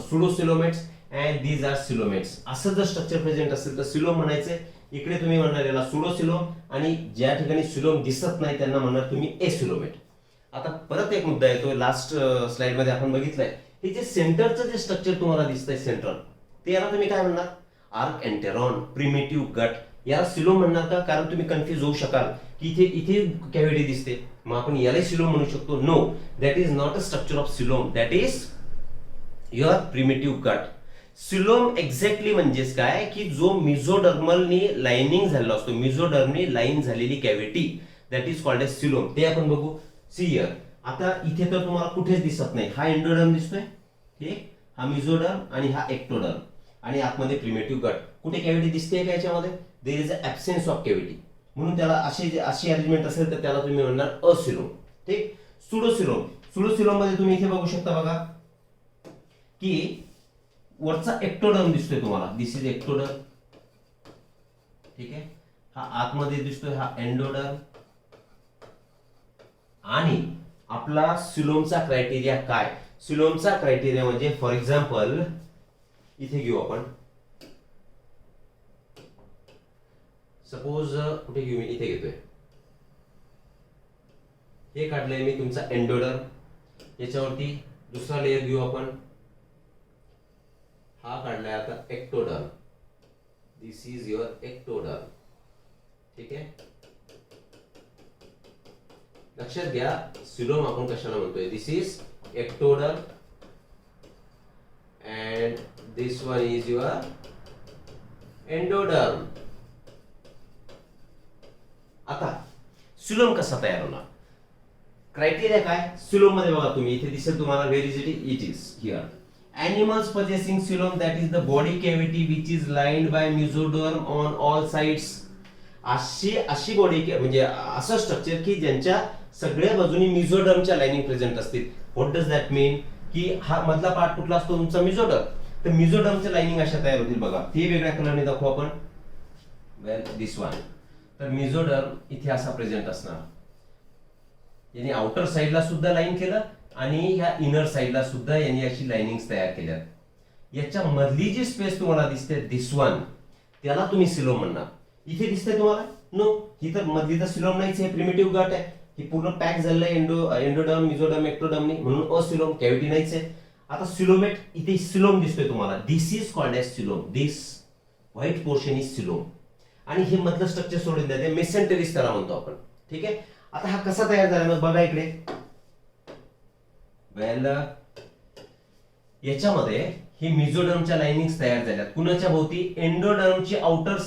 pseudocoelomates and these are coelomates. असं जर स्ट्रक्चर प्रेझेंट असेल तर सिलोम म्हणायचे. इकडे तुम्ही म्हणणार याला सुडोसिलोम, आणि ज्या ठिकाणी सिलोम दिसत नाही त्यांना म्हणणार तुम्ही एसिलोमेट. आता परत एक मुद्दा येतो, लास्ट स्लाइड मध्ये आपण बघितलंय, हे जे सेंटरचं जे स्ट्रक्चर तुम्हाला दिसतंय सेंट्रल, ते याला तुम्ही काय म्हणणार, आर्क एंटेरॉन, प्रिमिटिव्ह गट. याला सिलोम म्हणणार का, कारण तुम्ही कन्फ्युज होऊ शकाल की इथे कॅव्हिटी दिसते, मग आपण याला सिलोम म्हणू शकतो. No, that is not a structure of coelom, that is your primitive gut. Coelom exactly म्हणजेच काय की जो मिझोडर्मलनी लाइनिंग झालेला असतो, मिझोडर्मनी लाईन झालेली cavity, that is called as coelom. ते आपण बघू. सी हियर, आता इथे तर तुम्हाला कुठेच दिसत नाही, हा एंडोडर्म दिसतोय, ठीक, हा मिझोडर्म आणि हा एक्टोडर्म, आणि आतमध्ये प्रिमिटिव्ह गट. कुठे कॅव्हिटी दिसते का याच्यामध्ये, there is a absence of cavity, म्हणून त्याला अशी अरेंजमेंट असेल तर त्याला तुम्ही म्हणणार असिलोम. ठीक. सुडोसिलोम, सुडोसिलोम मध्ये तुम्ही इथे बघू शकता बघा की वरचा एक्टोडर्म दिसतोय तुम्हाला, दिस इज एक्टोडर्म, ठीक आहे. हा आतमध्ये दिसतोय, हा एंडोडर्म. आणि आपला सिलोमचा क्रायटेरिया काय, सिलोमचा क्रायटेरिया म्हणजे फॉर एक्झाम्पल इथे घेऊ आपण, सपोज कुठे घेऊ, मी इथे घेतोय, हे काढलंय मी तुमचा एंडोडर्म. याच्यावरती दुसरा लेयर घेऊ आपण, हा काढलाय आता ectoderm, this is your ectoderm. ठीक आहे, लक्षात घ्या सिलोम आपण कशाला म्हणतोय, this is ectoderm and this one is your endoderm. आता सिलोम कसा तयार होणार, क्रायटेरिया काय, सिलोम मध्ये बघा तुम्ही, इथे दिसेल तुम्हाला, where is it is here. Animals possessing coelom, that is the body cavity which is lined by mesoderm on all sides. अशी बॉडी म्हणजे असं स्ट्रक्चर की ज्यांच्या सगळ्या बाजूनी मिझोडर्मच्या लाइनिंग प्रेझेंट असतील. व्हॉट डज दॅट मीन, की हा मधला पार्ट कुठला असतो तुमचा, मिझोडर्म. तर मिझोडर्मच्या लाइनिंग अशा तयार होतील बघा, ते वेगळ्या कलरने दाखवू आपण, वेल दिस वन. तर मिझोडर्म इथे असा प्रेझेंट असणार, यांनी आउटर साइडला सुद्धा लाईन केलं आणि ह्या इनर साइडला सुद्धा यांनी अशी लाइनिंग्स तयार केल्या. याच्या मधली जी स्पेस तुम्हाला दिसते, दिस वन, त्याला तुम्ही सिलोम म्हणणार. इथे दिसते तुम्हाला, नो, ही तर मधली तर सिलोम नाहीच, हे प्रिमिटिव्ह गट आहे, ही पूर्ण पॅक झालेलं आहे एंडोडर्म, मिझोडर्म, एक्टोडर्मनी, म्हणून असिलोम, कॅव्हिटी नाहीच आहे. आता सिलोमेट, इथे सिलोम दिसतोय तुम्हाला, this is called as coelom, this white portion is coelom. आणि हे मधलं स्ट्रक्चर सोडून द्या, ते मेसेंटेरिस त्याला म्हणतो आपण. ठीक आहे, आता हा कसा तयार झाला मग बघा इकडे. वेल, याच्यामध्ये ही मिझोडर्मच्या लाइनिंग्स तयार झाल्या, कुणाच्या भोवती, एंडोडर्मची outer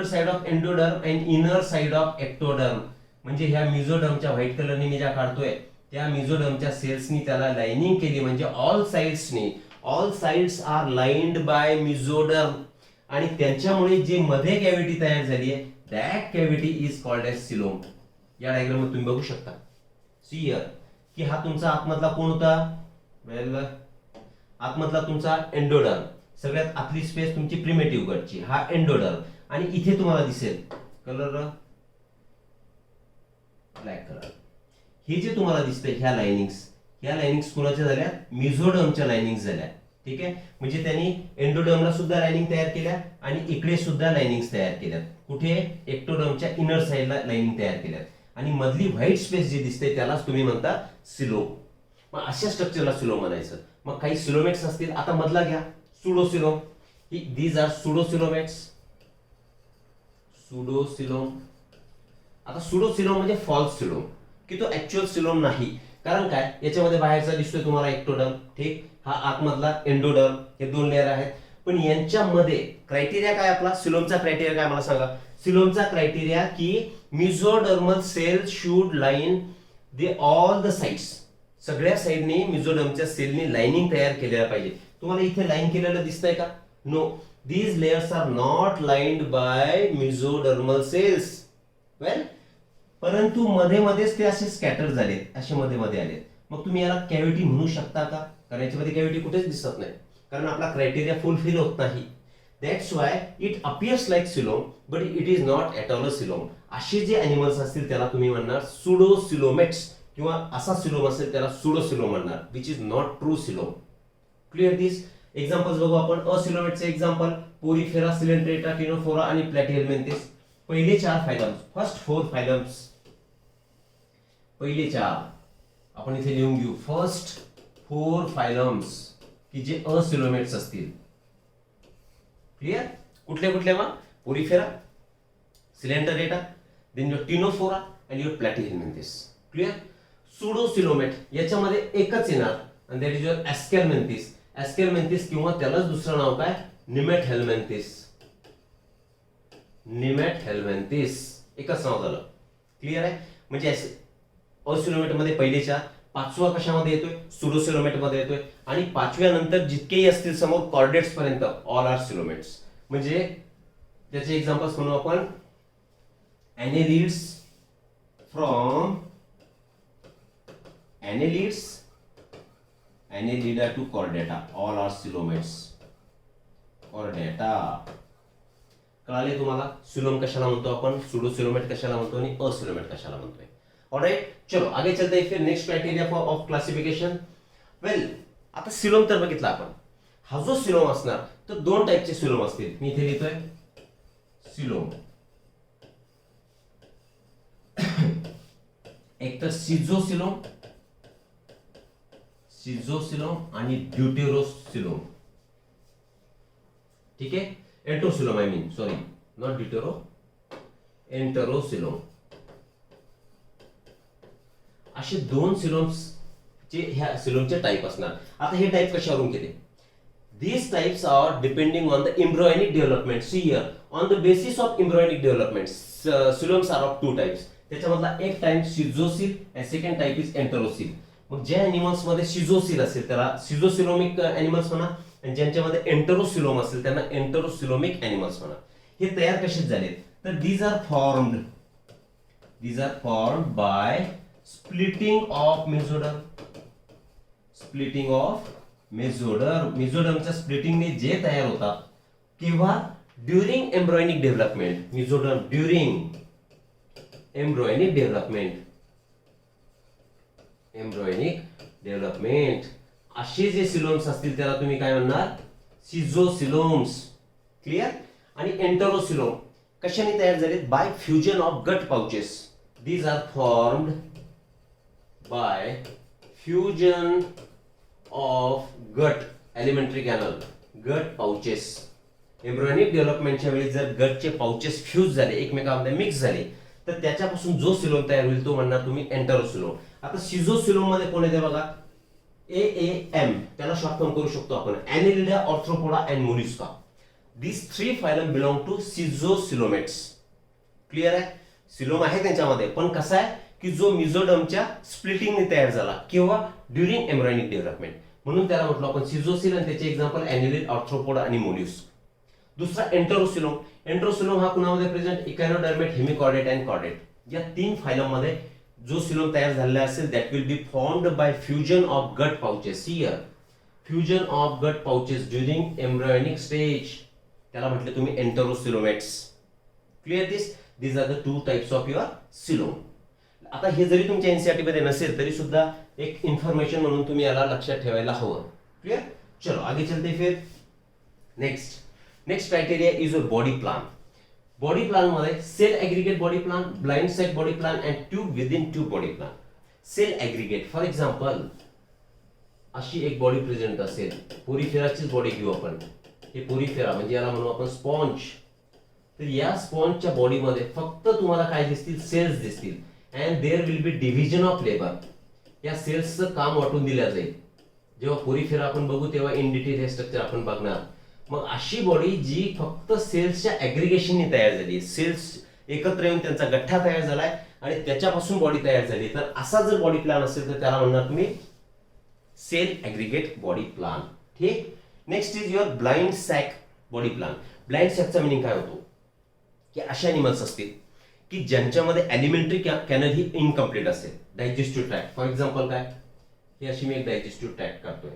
side of endoderm and inner side of ectoderm. म्हणजे ह्या मिझोडर्मच्या व्हाईट कलरने मी ज्या काढतोय त्या मिझोडर्मच्या सेल्सनी त्याला लाइनिंग केली, म्हणजे all sides are lined by mesoderm. आणि त्यांच्यामुळे जे मध्ये कॅव्हिटी तयार झाली आहे, that cavity is called as coelom. या डायग्राम मध्ये तुम्ही बघू शकता, सी हियर, की हा तुमचा आतमधला कोण होता, वेल आतमधला तुमचा एंडोडर्म, सगळ्यात आतली स्पेस तुमची प्रिमिटिव्ह गटची, हा एंडोडर्म. आणि इथे तुम्हाला दिसेल कलर ब्लॅक कलर, हे जे तुम्हाला दिसतंय ह्या लाइनिंग्स, ह्या लाइनिंग्स कोणाच्या झाल्या? मेसोडर्मच्या लाइनिंग्स झाल्या. ठीक आहे, म्हणजे त्यांनी एंडोडर्मला सुद्धा लाइनिंग तयार केल्या आणि इकडे सुद्धा लाइनिंग्स तयार केल्यात. कुठे? एक्टोडर्मच्या इनर साइडला लाइनिंग तयार केल्यात आणि मधली व्हाईट स्पेस जी दिसते त्यालाच तुम्ही म्हणता सिलोम. मग अशा स्ट्रक्चरला सिलोम म्हणायचं. मग काही सिलोमेट्स असतील. आता मधला घ्या, pseudocoelom. These are pseudocoelomates. Pseudocoelom. आता सुडोसिलोम म्हणजे फॉल्स सिलोम, की तो ऍक्च्युअल सिलोम नाही. कारण काय? याच्यामध्ये बाहेरचा दिसतोय तुम्हाला एक्टोडर्म, ठीक, हा आतमधला एंडोडर्म, हे दोन लेअर आहेत. पण यांच्यामध्ये क्रायटेरिया काय आपला? सिलोमचा क्रायटेरिया काय मला सांगा? सिलोमचा क्रायटेरिया की mesodermal cell should line the all the sides. सगळ्या साइडनी मेसोडर्मच्या सेलनी लाइनिंग तयार केलेला पाहिजे. तुम्हाला इथे लाईन केलेलं दिसतंय का? No, these layers are not lined by mesodermal cells. Well, परंतु मध्ये मध्येच ते असे स्कॅटर झालेत, असे मध्ये मध्ये आलेत. मग तुम्ही याला कॅव्हिटी म्हणू शकता का? कारण याच्यामध्ये कॅव्हिटी कुठेच दिसत नाही, कारण आपला क्रायटेरिया फुलफिल होत नाही. That's why it appears like coelom but it is not at all a coelom. असे जे अॅनिमल्स असतील त्याला तुम्ही म्हणणार सुडोसिलोमेट्स, किंवा असा सिलोम असेल त्याला सुडोसिलोम म्हणणार, which is not true coelom. Clear this? Examples बघू आपण. असिलोमेटचे एक्झाम्पल पोरीफेरा, सिलेंट्रेटा, टिनोफोरा आणि प्लॅटिहेल्मिंथिस. पहिले 4 फायलम्स, फर्स्ट 4 फायलम्स, पहिले 4 आपण इथे लिहून घेऊ. फर्स्ट 4 फायलम्स की जे असिलोमेट्स असतील. क्लिअर? कुठले कुठले? मग porifera, coelenterata, then your ctenophora and your platyhelminthes. Clear? Pseudocoelomate याच्यामध्ये एकच येणार आणि that is your aschelminthes. Aschelminthes किंवा त्यालाच दुसरं नाव काय? निमेटहेल्मेंथिस. निमेटहेल्मेंथिस एकच नाव झालं. क्लिअर आहे? म्हणजे असिलोमेट मध्ये पहिले 4, 5वा कशामध्ये येतोय? सुडोसिलोमेट मध्ये येतोय. आणि 5व्या नंतर जितकेही असतील समोर कॉर्डेट्स पर्यंत ऑल आर सिलोमेट्स. म्हणजे त्याचे एक्झाम्पल्स म्हणू आपण. ॲनेलिड्स from ॲनेलिड्स Annelida to chordata, all are silomates. Chordata. कळाले तुम्हाला? सिलोम कशाला म्हणतो आपण, सुडोसिलोमेट कशाला म्हणतो आणि असिलोमेट कशाला म्हणतोय. ऑलराइट, चलो आगे चलते हैं. फिर next criteria for of classification. Well, आता सिलोम तर बघितला आपण. हा जो सिलोम असणार तर 2 टाइपचे सिलोम असतील. मी इथे लिहितोय सिलोम. एक तर सिझोसिलोम, सिझोसिलोम आणि ड्यूटेरोसिलोम. ठीक आहे? Enterocoelom, I mean, sorry, not deutero, enterocoelom. असे 2 सिलोम्स चे ह्या सिलोमचे टाइप असणार. आता हे टाइप कशावरून केले? These types are depending on the embryonic development. See here, on the basis of embryonic development, siloms are of 2 types. त्याच्यामधला एक टाइप सिझोसिल आणि सेकंड टाइप इज एंटरोसिल. मग ज्या एनिमल्स मध्ये सिझोसिल असेल त्याला सिझोसिलोमिक एनिमल्स म्हणा, आणि ज्यांच्यामध्ये एंटरोसिलोम असेल त्यांना एंटरोसिलोमिक एनिमल्स म्हणा. हे तयार कसे झालेत? तर these are formed by splitting of mesoderm. Splitting of mesoderm. मेसोडर्मच्या स्प्लिटिंगने जे तयार होतात किंवा during embryonic development. Mesoderm during embryonic development असे जे सिलोम्स असतील त्याला तुम्ही काय म्हणणार? सिझोसिलोम्स. क्लिअर? आणि एंटरोसिलोम कशाने तयार झाले? By fusion of gut pouches. These are formed by fusion of gut alimentary canal, gut pouches. Embryonic डेव्हलपमेंटच्या वेळी जर गटचे पाउचेस फ्यूज झाले, एकमेकांमध्ये मिक्स झाले, तर त्याच्यापासून जो सिलोम तयार होईल तो म्हणणार तुम्ही एंटरोसिलोम. आता सिझोसिलोम मध्ये कोण येते बघा? AAM, त्याला शॉर्ट फॉर्म करू शकतो आपण, Annelida, Arthropoda and Mollusca. These 3 phylum belong to सिझोसिलोमेट्स. Clear आहे? सिलोम आहे त्यांच्यामध्ये, पण कसा आहे की जो मेसोडर्मच्या स्प्लिटिंगने तयार झाला किंवा ड्युरिंग एम्ब्रॉयनिक डेव्हलपमेंट, म्हणून त्याला म्हटलं आपण सिझोसिल. आणि त्याचे एक्झाम्पल Annelid, Arthropoda आणि Mollusca. दुसरा एंटरोसिलोम. एंटरोसिलोम हा कुणामध्ये present? Echinodermate, hemichordate and chordate. या 3 फायलम मध्ये जो सिलोम तयार झालेला असेल that will be formed by fusion of gut pouches. Here fusion of gut pouches during embryonic stage, त्याला म्हटले तुम्ही enterocoelomates. Clear this? These are the 2 types of your silom. आता हे जरी तुमच्या एनसीईआरटी मध्ये नसेल तरी सुद्धा एक इन्फॉर्मेशन म्हणून तुम्ही याला लक्षात ठेवायला हवं. क्लियर? चलो आगे चलते फिर. Next criteria is your body plan. Body plan मध्ये cell aggregate body plan, blind side body plan and tube within tube body plan. Cell aggregate for example अशी एक बॉडी प्रेझेंट असेल, पोरीफेराचीच बॉडी घेऊ आपण. हे पोरीफेरा म्हणजे याला म्हणू आपण स्पॉन्ज. तर या स्पॉन्जच्या बॉडीमध्ये फक्त तुम्हाला काय दिसतील? सेल्स दिसतील. And there will be division of labour. या सेल्सचं काम वाटून दिलं जाईल. जेव्हा पोरीफेरा आपण बघू तेव्हा इन डिटेल हे स्ट्रक्चर आपण बघणार. मग अशी बॉडी जी फक्त सेल्सच्या ॲग्रिगेशनने तयार झाली, सेल्स एकत्र येऊन त्यांचा गठ्ठा तयार झालाय आणि त्याच्यापासून बॉडी तयार झाली, तर असा जर बॉडी प्लॅन असेल तर त्याला म्हणणार तुम्ही सेल ॲग्रिगेट बॉडी प्लान. ठीक. Next is your blind sac body plan. Blind सॅकचा मिनिंग काय होतो? की अशा एनिमल्स असतील की ज्यांच्यामध्ये एलिमेंटरी कॅनल ही इनकम्प्लीट असेल. डायजेस्टिव्ह ट्रॅक्ट फॉर एक्झाम्पल काय? ही अशी मी एक डायजेस्टिव्ह ट्रॅक्ट काढतोय.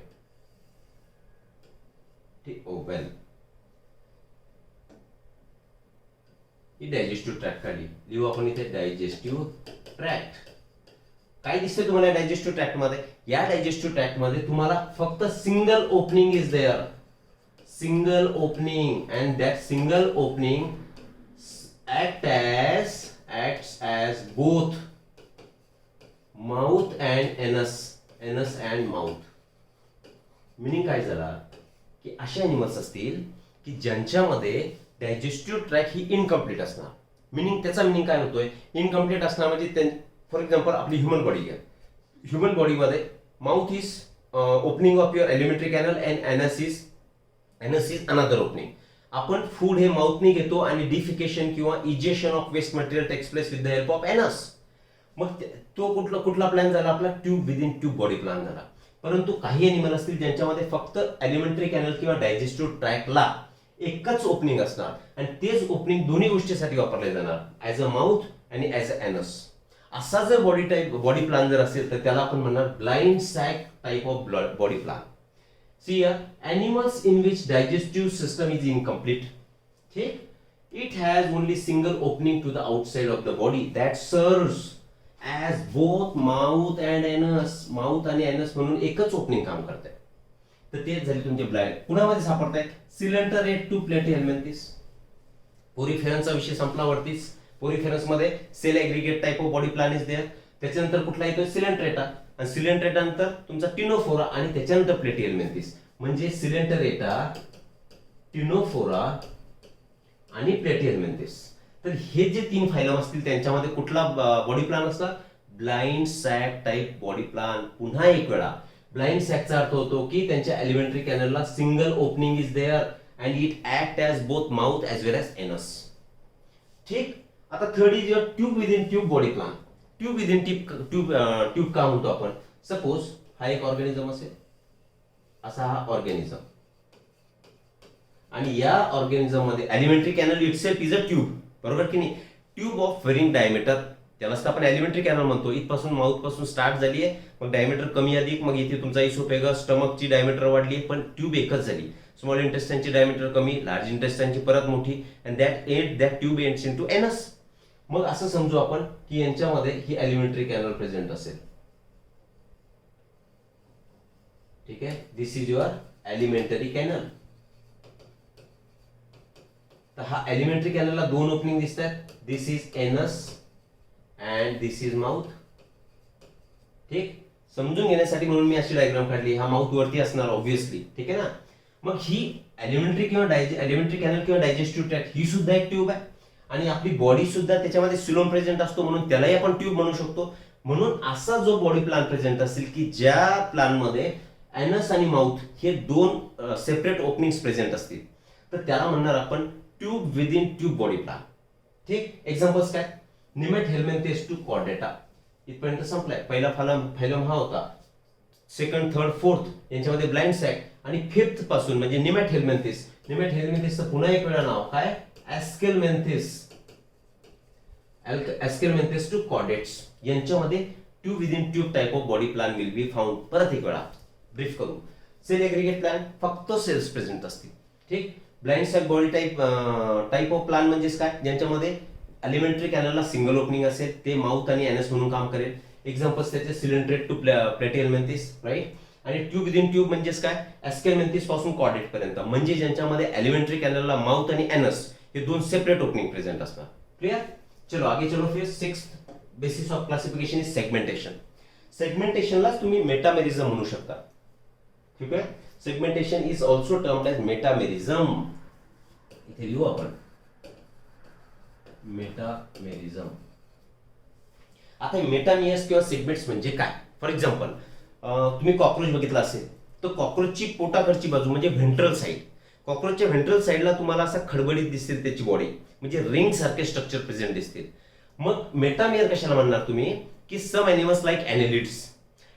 ठीक. ओ वेल, ही डायजेस्टिव्ह ट्रॅक्ट काढली. लिहू आपण इथे डायजेस्टिव्ह ट्रॅक्ट. काय दिसतंय तुम्हाला डायजेस्टिव्ह ट्रॅक्ट मध्ये? या डायजेस्टिव्ह ट्रॅक्ट मध्ये तुम्हाला फक्त single opening is there. Single opening and that single opening acts as both mouth and anus and mouth. Meaning काय झाला की अशा एनिमल्स असतील की ज्यांच्यामध्ये डायजेस्टिव्ह ट्रॅक ही इनकम्प्लीट असणार. मिनिंग त्याचा मिनिंग काय होतोय? इनकम्प्लीट असणार म्हणजे फॉर एक्झाम्पल आपली ह्युमन बॉडी घ्या. ह्युमन बॉडीमध्ये mouth is opening of your alimentary canal and anus is another opening. आपण फूड हे माउथने घेतो आणि डिफिकेशन किंवा egestion of waste material takes place with the help of anus. मग तो कुठला प्लॅन झाला आपला? Tube within tube body plan झाला. परंतु काही एनिमल असतील ज्यांच्यामध्ये फक्त एलिमेंटरी कॅनल किंवा डायजेस्टिव्ह ट्रॅकला एकच ओपनिंग असणार आणि तेच ओपनिंग दोन्ही गोष्टीसाठी वापरले जाणार, ॲज अ माउथ आणि ॲज अ एनस. असा जर बॉडी प्लॅन जर असेल तर त्याला आपण म्हणणार blind sac type of body plan. See here, animals in which digestive system is incomplete. Okay? It has only single opening to the outside of the body that serves as both mouth and anus. Mouth आणि anus म्हणून एकच ओपनिंग काम करते. तर तेच झाले तुमचे ब्लाइंड. कुणामध्ये सापडतायत? सिलेंटरेट टू प्लॅटिहेल्मिंथिस. पोरीफेरनचा विषय संपला वरतीच. पोरीफेरन्स मध्ये cell aggregate type of body plan is there. त्याच्यानंतर कुठला येतोय? सिलेंट्रेटा. आणि सिलेंट्रेटा नंतर तुमचा टिनोफोरा आणि त्याच्यानंतर प्लेटिहेल्मिंथिस. म्हणजे सिलेंटरेटा, टिनोफोरा आणि प्लेटिहेल्मिंथिस. तर हे जे तीन फायलम असतील त्यांच्यामध्ये कुठला बॉडी प्लॅन असतात? Blind sac type body plan. पुन्हा एक वेळा ब्लाइंड सॅकचा अर्थ होतो की त्यांच्या एलिमेंटरी कॅनलला single opening is there and it act as both mouth as well as anus. ठीक. आता third is your tube within tube body plan. Tube within tube का म्हणतो आपण? सपोज हा एक ऑर्गॅनिझम असेल, असा हा ऑर्गॅनिझम, आणि या ऑर्गॅनिझम मध्ये elementary canal itself is a tube. बरोबर की नाही? ट्यूब ऑफ व्हेरिंग डायमीटर, त्यालाच आपण एलिमेंटरी कॅनल म्हणतो. इथपासून माउथ पासून स्टार्ट झाली आहे, मग डायमीटर कमी अधिक, मग इथे तुमचा इसोफेगस स्टमकची डायमीटर वाढली, पण ट्यूब एकच झाली. स्मॉल इंटेस्टाइनची डायमीटर कमी, लार्ज इंटेस्टाइनची परत मोठी, and that tube ends into एनस. मग असं समजू आपण की यांच्यामध्ये ही एलिमेंटरी कॅनल प्रेझेंट असेल. ठीक आहे. दिस इज युअर एलिमेंटरी कॅनल. तर हा एलिमेंटरी कॅनलला दोन ओपनिंग दिसतात. दिस इज एनस अँड दिस इज माउथ. ठीक. समजून घेण्यासाठी म्हणून मी अशी डायग्राम काढली. हा माउथ वरती असणार ऑब्व्हियसली. ठीक आहे ना? मग ही एलिमेंटरी कॅनल किंवा डायजेस्टिव्ह ट्रॅक्ट ही सुद्धा एक ट्यूब आहे आणि आपली बॉडी सुद्धा त्याच्यामध्ये सिलोम प्रेझेंट असतो, म्हणून त्यालाही आपण ट्यूब म्हणू शकतो. म्हणून असा जो बॉडी प्लॅन प्रेझेंट असेल की ज्या प्लॅन मध्ये एनस आणि माउथ हे दोन सेपरेट ओपनिंग्स प्रेझेंट असतील, तर त्याला म्हणणार आपण tube within tube body plan. ठीक. एक्झाम्पल्स काय? Nemathelminthes to chordata. इथपर्यंत संपलाय. पहिला फायलम हा होता. सेकंड, थर्ड, फोर्थ यांच्यामध्ये ब्लाइंड सॅक, आणि फिफ्थ पासून म्हणजे निमेटहेल्मिंथिस. निमेटहेल्मिंथिसचं पुन्हा एक वेळा नाव काय? Aschelminthes to chordates. यांच्यामध्ये tube within tube type of body plan will be found. परत एक वेळा ब्रीफ करू. सेल ॲग्रिगेट प्लॅन फक्त सेल्स प्रेझेंट असतील. ठीक. Blind sac body type of plan म्हणजेच काय? ज्यांच्यामध्ये एलिमेंटरी कॅनलला सिंगल ओपनिंग असेल ते माउथ आणि एनएस म्हणून काम करेल. एक्झाम्पल्स त्याचे सिलेंड्रेट टू प्लॅटिहेल्मिंथिस, राईट. आणि ट्यूब विदिन ट्यूब म्हणजेच काय, एस्केल्मेंथिस पासून कॉर्डेट पर्यंत, म्हणजे ज्यांच्यामध्ये एलिमेंटरी कॅनलला माउथ आणि एनस हे दोन सेपरेट ओपनिंग प्रेझेंट असतात. क्लियर. चलो आगे चलो. फिर sixth basis of classification is segmentation. सेगमेंटेशनलाच तुम्ही मेटामेरिझम म्हणू शकता. ठीक आहे. Segmentation is also termed as metamerism. इथे लिहू आपण मेटामेरिझम. आता मेटामियर्स किंवा सेगमेंट्स म्हणजे काय. फॉर एक्झाम्पल तुम्ही कॉक्रोच बघितला असेल तर कॉक्रोचची पोटाकडची बाजू म्हणजे व्हेंट्रल साईड, कॉक्रोचच्या व्हेंट्रल साईडला तुम्हाला असा खडबडीत दिसतील त्याची बॉडी, म्हणजे रिंग सारखे स्ट्रक्चर प्रेझेंट दिसतील. मग मेटामियर कशाला म्हणणार तुम्ही, की सम एनिमल्स लाईक ॲनिलिड्स.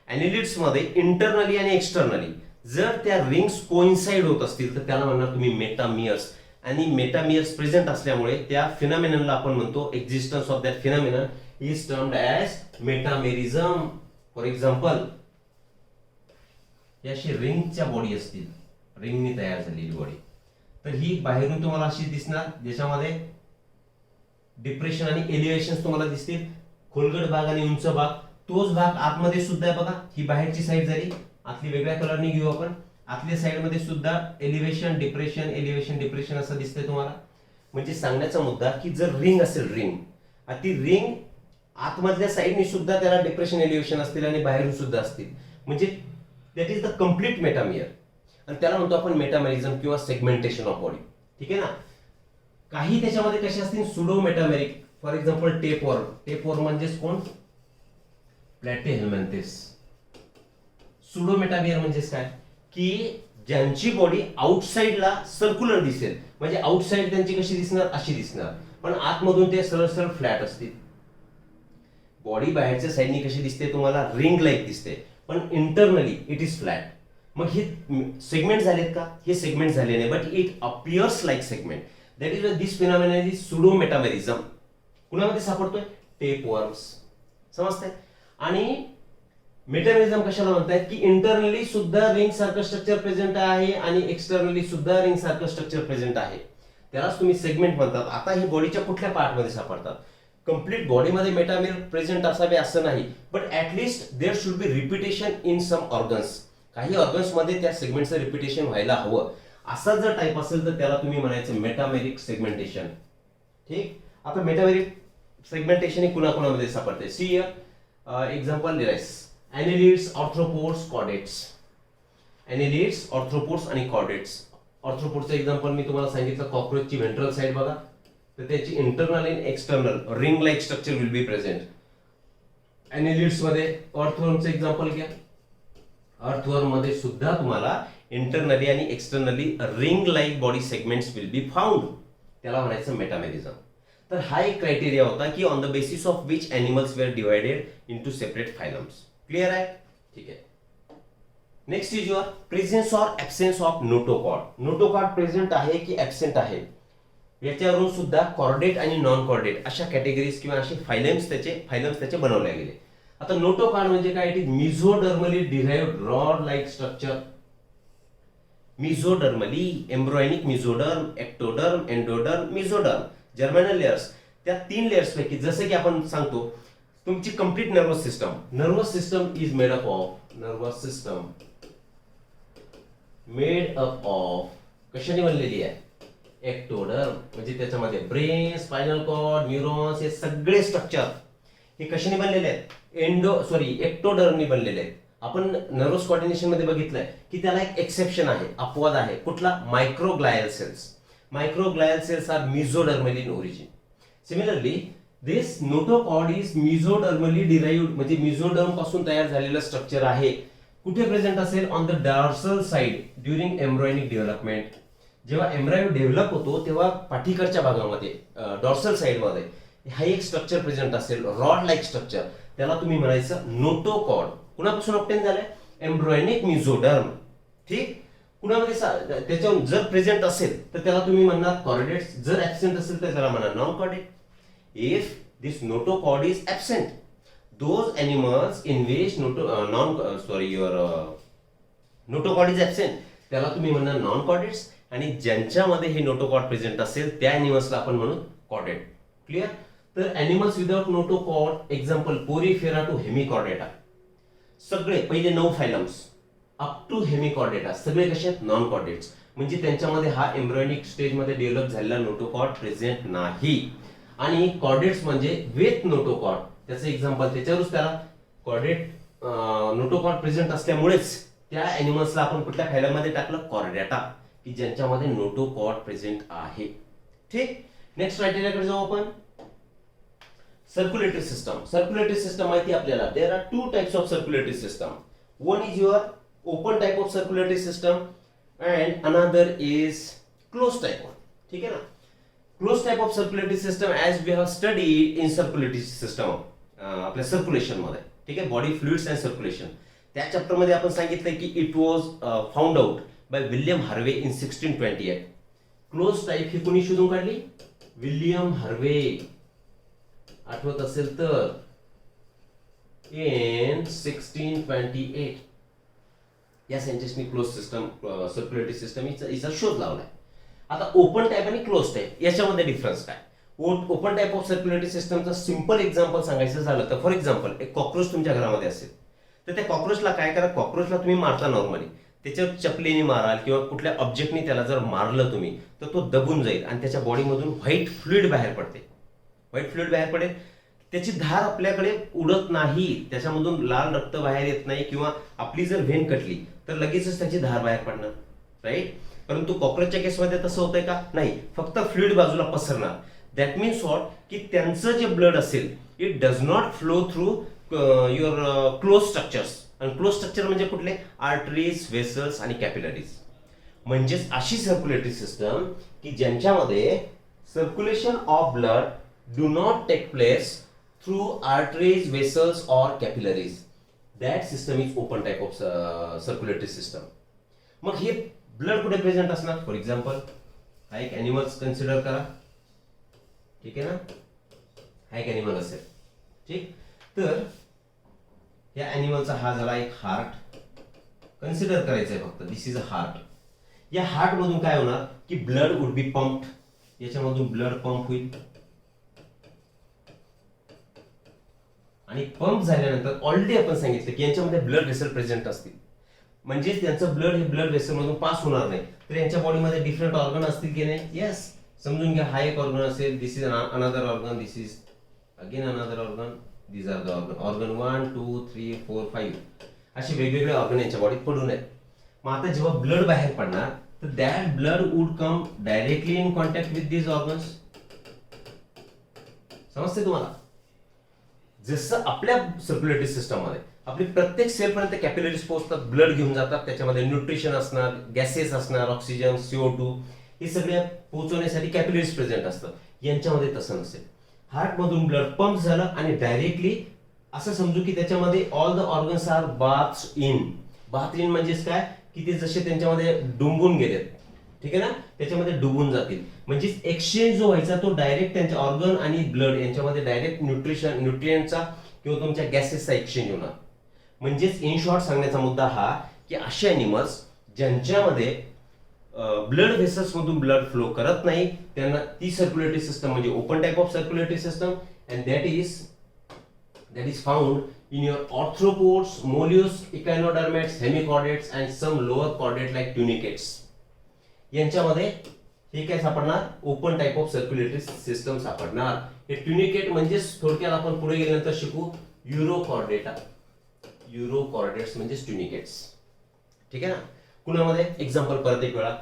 ॲनिलिड्स मध्ये इंटरनली आणि एक्सटर्नली जर त्या रिंग्स कोइन्साइड होत असतील तर त्याला म्हणणार तुम्ही मेटामियर्स. आणि मेटामियर्स प्रेझेंट असल्यामुळे त्या फिनॉमिननला आपण म्हणतो, existence of that phenomenon is termed as metamerism. For example अशी रिंगच्या बॉडी असतील, रिंगनी तयार झालेली बॉडी, तर ही बाहेरून तुम्हाला अशी दिसणार, ज्याच्यामध्ये डिप्रेशन आणि एलिव्हेशन तुम्हाला दिसतील, खोलगट भाग आणि उंच भाग. तोच भाग आतमध्ये सुद्धा आहे बघा. ही बाहेरची साईड झाली, आतली वेगळ्या कलरने घेऊ आपण. आतल्या साईड मध्ये सुद्धा एलिव्हेशन डिप्रेशन, एलिव्हेशन डिप्रेशन असं दिसतंय तुम्हाला. म्हणजे सांगण्याचा मुद्दा की जर रिंग असेल, रिंग, ती रिंग आतमधल्या साईडने सुद्धा त्याला डिप्रेशन एलिव्हेशन असतील आणि बाहेरून सुद्धा असतील, म्हणजे दॅट इज द कम्प्लीट मेटामियर. आणि त्याला म्हणतो आपण मेटामेरिझम किंवा सेगमेंटेशन ऑफ बॉडी. ठीक आहे ना. काही त्याच्यामध्ये कसे असतील, pseudo metameric. For example tapeworm. Tapeworm म्हणजेच कोण, प्लॅटिहेल्मिंथिस. सुडो मेटामियर म्हणजेच काय, की ज्यांची बॉडी आउटसाइडला सर्क्युलर दिसेल, म्हणजे आउटसाइड त्यांची कशी दिसणार, अशी दिसणार, पण आतमधून ते सरळ सरळ फ्लॅट असतील. बॉडी बाहेरच्या साईडनी कशी दिसते तुम्हाला, रिंग लाईक दिसते, पण इंटरनली इट इज फ्लॅट. मग हे सेगमेंट झालेत का, हे सेगमेंट झाले नाही, but it appears like segment. That is this phenomenon is pseudo metamerism. कुणामध्ये सापडतोय, टेपवर्म्स. समजतंय. आणि मेटामेरिझम कशाला म्हणतायत, की इंटरनली सुद्धा रिंग सारखं स्ट्रक्चर प्रेझेंट आहे आणि एक्सटर्नली सुद्धा रिंग सारखं स्ट्रक्चर प्रेझेंट आहे, त्यालाच तुम्ही सेगमेंट म्हणतात. आता हे बॉडीच्या कुठल्या पार्टमध्ये सापडतात, कंप्लीट बॉडीमध्ये मेटामियर प्रेझेंट असावे असं नाही, but at least there should be repetition in some organs. काही ऑर्गन्स मध्ये त्या सेगमेंटचं रिपिटेशन व्हायला हवं. असा जर टाईप असेल तर त्याला तुम्ही म्हणायचं मेटामेरिक सेगमेंटेशन. ठीक. आता मेटामेरिक सेगमेंटेशन हे कुणाकुणामध्ये सापडते. सी हियर एक्झाम्पल लिहायस, annelids, arthropods, chordates. Annelids, arthropods आणि कॉर्डेट्स. ऑर्थ्रोपोडचं एक्झाम्पल मी तुम्हाला सांगितलं, कॉक्रोचची व्हेंट्रल साईड बघा, तर त्याची इंटरनल आणि external ring like structure will be present. Annelids मध्ये अर्थवर्मचं एक्झाम्पल घ्या. अर्थवर्म मध्ये सुद्धा तुम्हाला इंटरनली आणि externally ring like body segments will be found. त्याला म्हणायचं मेटामेरिझम. तर हा एक क्रायटेरिया होता की on the basis of which animals were divided into separate phylums. Clear आहे. ठीक आहे. Next is your presence or absence of notochord. Notochord present आहे की ऍब्सेंट आहे, याच्यावरून सुद्धा कॉर्डेट आणि नॉन कॉर्डेट अशा कॅटेगरीज किंवा असे फायलम्स त्याचे बनवले गेले. आता नोटोकॉर्ड म्हणजे काय, it is mesodermally derived rod like structure. Mesodermally, embryonic mesoderm, ectoderm, endoderm, mesoderm, germinal layers. त्या 3 लेयर्स पैकी जसं की आपण सांगतो तुमची complete nervous system is made up of कशाने बनलेली आहे, एक्टोडर्म. म्हणजे त्याच्यामध्ये ब्रेन, स्पायनल कॉर्ड, न्यूरॉन्स हे सगळे स्ट्रक्चर हे कशाने बनलेले आहेत, एक्टोडर्मनी बनलेले आहेत. आपण नर्वस कोऑर्डिनेशन मध्ये बघितलंय की त्याला एक एक्सेप्शन आहे, अपवाद आहे. कुठला, microglial cells. Microglial cells are mesodermal in origin. Similarly this notochord is mesodermally derived, म्हणजे मिझोडर्म पासून तयार झालेलं स्ट्रक्चर आहे. कुठे प्रेझेंट असेल, on the dorsal side during embryonic development. जेव्हा एम्ब्रायो डेव्हलप होतो तेव्हा पाठीकडच्या भागामध्ये, डॉर्सल साइड मध्ये हा एक स्ट्रक्चर प्रेझेंट असेल, रॉड लाईक स्ट्रक्चर. त्याला तुम्ही म्हणायचं नोटोकॉर्ड. कुणापासून ऑब्टेन झालंय, एम्ब्रॉयनिक मिझोडर्म. ठीक. कुणामध्ये त्याच्यावर जर प्रेझेंट असेल तर त्याला तुम्ही म्हणणार कॉर्डेट्स, जर ऍब्सेंट असेल तर त्याला म्हणणार non chordate. If this notochord is absent, those animals in which notochord is absent त्याला तुम्ही म्हणणार नॉन कॉर्डेट्स. आणि ज्यांच्यामध्ये हे नोटोकॉर्ड प्रेझेंट असेल त्या एनिमल्सला आपण म्हणू कॉर्डेट. क्लिअर. तर animals without notochord example porifera to hemichordata, सगळे पहिले 9 फायलम्स अप टू हेमिकॉर्डेटा सगळे कसे आहेत नॉन कॉर्डेट्स, म्हणजे त्यांच्यामध्ये हा एम्ब्रियोनिक स्टेजमध्ये डेव्हलप झालेला नोटोकॉड प्रेझेंट नाही. आणि कॉर्डेट्स म्हणजे विथ नोटोकॉड, त्याचं एक्झाम्पल त्याच्यावरच त्याला कॉर्डेट नोटोकॉड प्रेझेंट असल्यामुळेच त्या ॲनिमल्सला आपण कुठल्या फायलममध्ये टाकलं कॉर्डेटा, की ज्यांच्यामध्ये नोटोकॉड प्रेझेंट आहे. ठीक, नेक्स्ट क्रायटेरियाकडे जाऊ आपण. Circulatory system. सर्क्युलेटरी सिस्टम माहिती आपल्याला, there are 2 types of circulatory system. One is your open type of circulatory system and another is close type of. ठीक आहे ना. Close type of circulatory system as we have studied in circulatory system आपल्या सर्क्युलेशन मध्ये. ठीक आहे, बॉडी फ्लुइड्स अँड सर्क्युलेशन. त्या चॅप्टर मध्ये आपण सांगितलं की it was found out by William Harvey in 1628. Close type ही कोणी शोधून काढली? William Harvey. आठवत असेल तर इन 1628 या सायंटिस्टनी क्लोज सिस्टम सर्क्युलेटरी सिस्टम हिचा शोध लावलाय. आता ओपन टाइप आणि क्लोज टाइप याच्यामध्ये डिफरन्स काय? ओपन टाइप ऑफ सर्क्युलेटरी सिस्टमचा सिंपल एक्झाम्पल सांगायचं झालं तर फॉर एक्झाम्पल एक कॉक्रोच तुमच्या घरामध्ये असेल तर त्या कॉक्रोचला काय करा, कॉक्रोचला तुम्ही मारता नॉर्मली, त्याच्यावर चपलीने माराल किंवा कुठल्या ऑब्जेक्टने त्याला जर मारलं तुम्ही तर तो दबून जाईल आणि त्याच्या बॉडीमधून व्हाईट फ्लुइड बाहेर पडते. व्हाईट फ्लुइड बाहेर पडेल, त्याची धार आपल्याकडे उडत नाही, त्याच्यामधून लाल रक्त बाहेर येत नाही किंवा आपली जर व्हेन कटली तर लगेचच त्याची धार बाहेर पडणार, राईट. परंतु कॉक्रोचच्या केसमध्ये तसं होतंय का? नाही, फक्त फ्लुइड बाजूला पसरणार. दॅट मीन्स व्हॉट, की त्यांचं जे ब्लड असेल it does not flow through your close structures. आणि क्लोज स्ट्रक्चर म्हणजे कुठले? आर्टरीज, व्हेसल्स आणि कॅपिलरीज. म्हणजेच अशी सर्क्युलेटरी सिस्टम की ज्यांच्यामध्ये circulation of blood do not take place through arteries, vessels और capillaries. That system is open type of circulatory system. मग हे ब्लड कुठे प्रेझेंट असणार? फॉर एक्झाम्पल हा एक ॲनिमल्स कन्सिडर करा. ठीक आहे ना, हा एक ॲनिमल असेल. ठीक, तर या ॲनिमलचा हा झाला एक हार्ट. कन्सिडर करायचं आहे फक्त, दिस इज अ हार्ट. या हार्ट मधून काय होणार की ब्लड वुड बी पंप्ड, याच्यामधून ब्लड पंप होईल आणि पंप झाल्यानंतर ऑलरेडी आपण सांगितलं की यांच्यामध्ये ब्लड व्हेसल प्रेझेंट असतील, म्हणजे त्यांचं ब्लड हे ब्लड व्हेसल मधून पास होणार नाही. तर यांच्या बॉडीमध्ये डिफरंट ऑर्गन असतील की नाही? येस. समजून घ्या, हा एक ऑर्गन असेल, this is another organ, this is again another organ, these are the organ 1 2 3 4 5 असे वेगवेगळे ऑर्गन यांच्या बॉडीत पडून आहेत. मग आता जेव्हा ब्लड बाहेर पडणार तर that blood would come directly in contact with these organs. समजते तुम्हाला? जसं आपल्या सर्क्युलेटरी सिस्टम मध्ये आपली प्रत्येक सेल पर्यंत कॅपिलरीज पोहोचतात, ब्लड घेऊन जातात, त्याच्यामध्ये न्यूट्रिशन असणार, गॅसेस असणार, ऑक्सिजन, CO2 हे सगळे पोहोचवण्यासाठी कॅपिलरीज प्रेझेंट असतात. यांच्यामध्ये तसं नसेल. हार्ट मधून ब्लड पंप झालं आणि डायरेक्टली असं समजू की त्याच्यामध्ये all the organs are bathed in. Bath in म्हणजेच काय की ते जसे त्यांच्यामध्ये डुंबून गेलेत, ठीक आहे ना, त्याच्यामध्ये डुबून जातील. म्हणजे एक्सचेंज जो व्हायचा तो डायरेक्ट त्यांच्या ऑर्गन आणि ब्लड यांच्यामध्ये डायरेक्ट न्यूट्रिएंटचा किंवा तुमच्या गॅसेसचा एक्सचेंज होणार. म्हणजेच इन शॉर्ट सांगण्याचा मुद्दा हा की असे ॲनिमल्स ज्यांच्यामध्ये ब्लड व्हेसल्स मधून ब्लड फ्लो करत नाही त्यांना ती सर्क्युलेटरी सिस्टम म्हणजे open type of circulatory system and that is found in your arthropods, mollusks, echinodermates, hemichordates and some lower chordate like tunicates. यांच्यामध्ये हे काय सापडणार? Open type of circulatory system सापडणार. हे ट्युनिकेट म्हणजे थोडक्यात आपण पुढे गेल्यानंतर शिकू युरोकॉर्डेटा. युरोकॉर्डेट्स म्हणजे ट्युनिकेट्स. ठीक आहे ना. कुणामध्ये? एक्झाम्पल परत एक वेळा,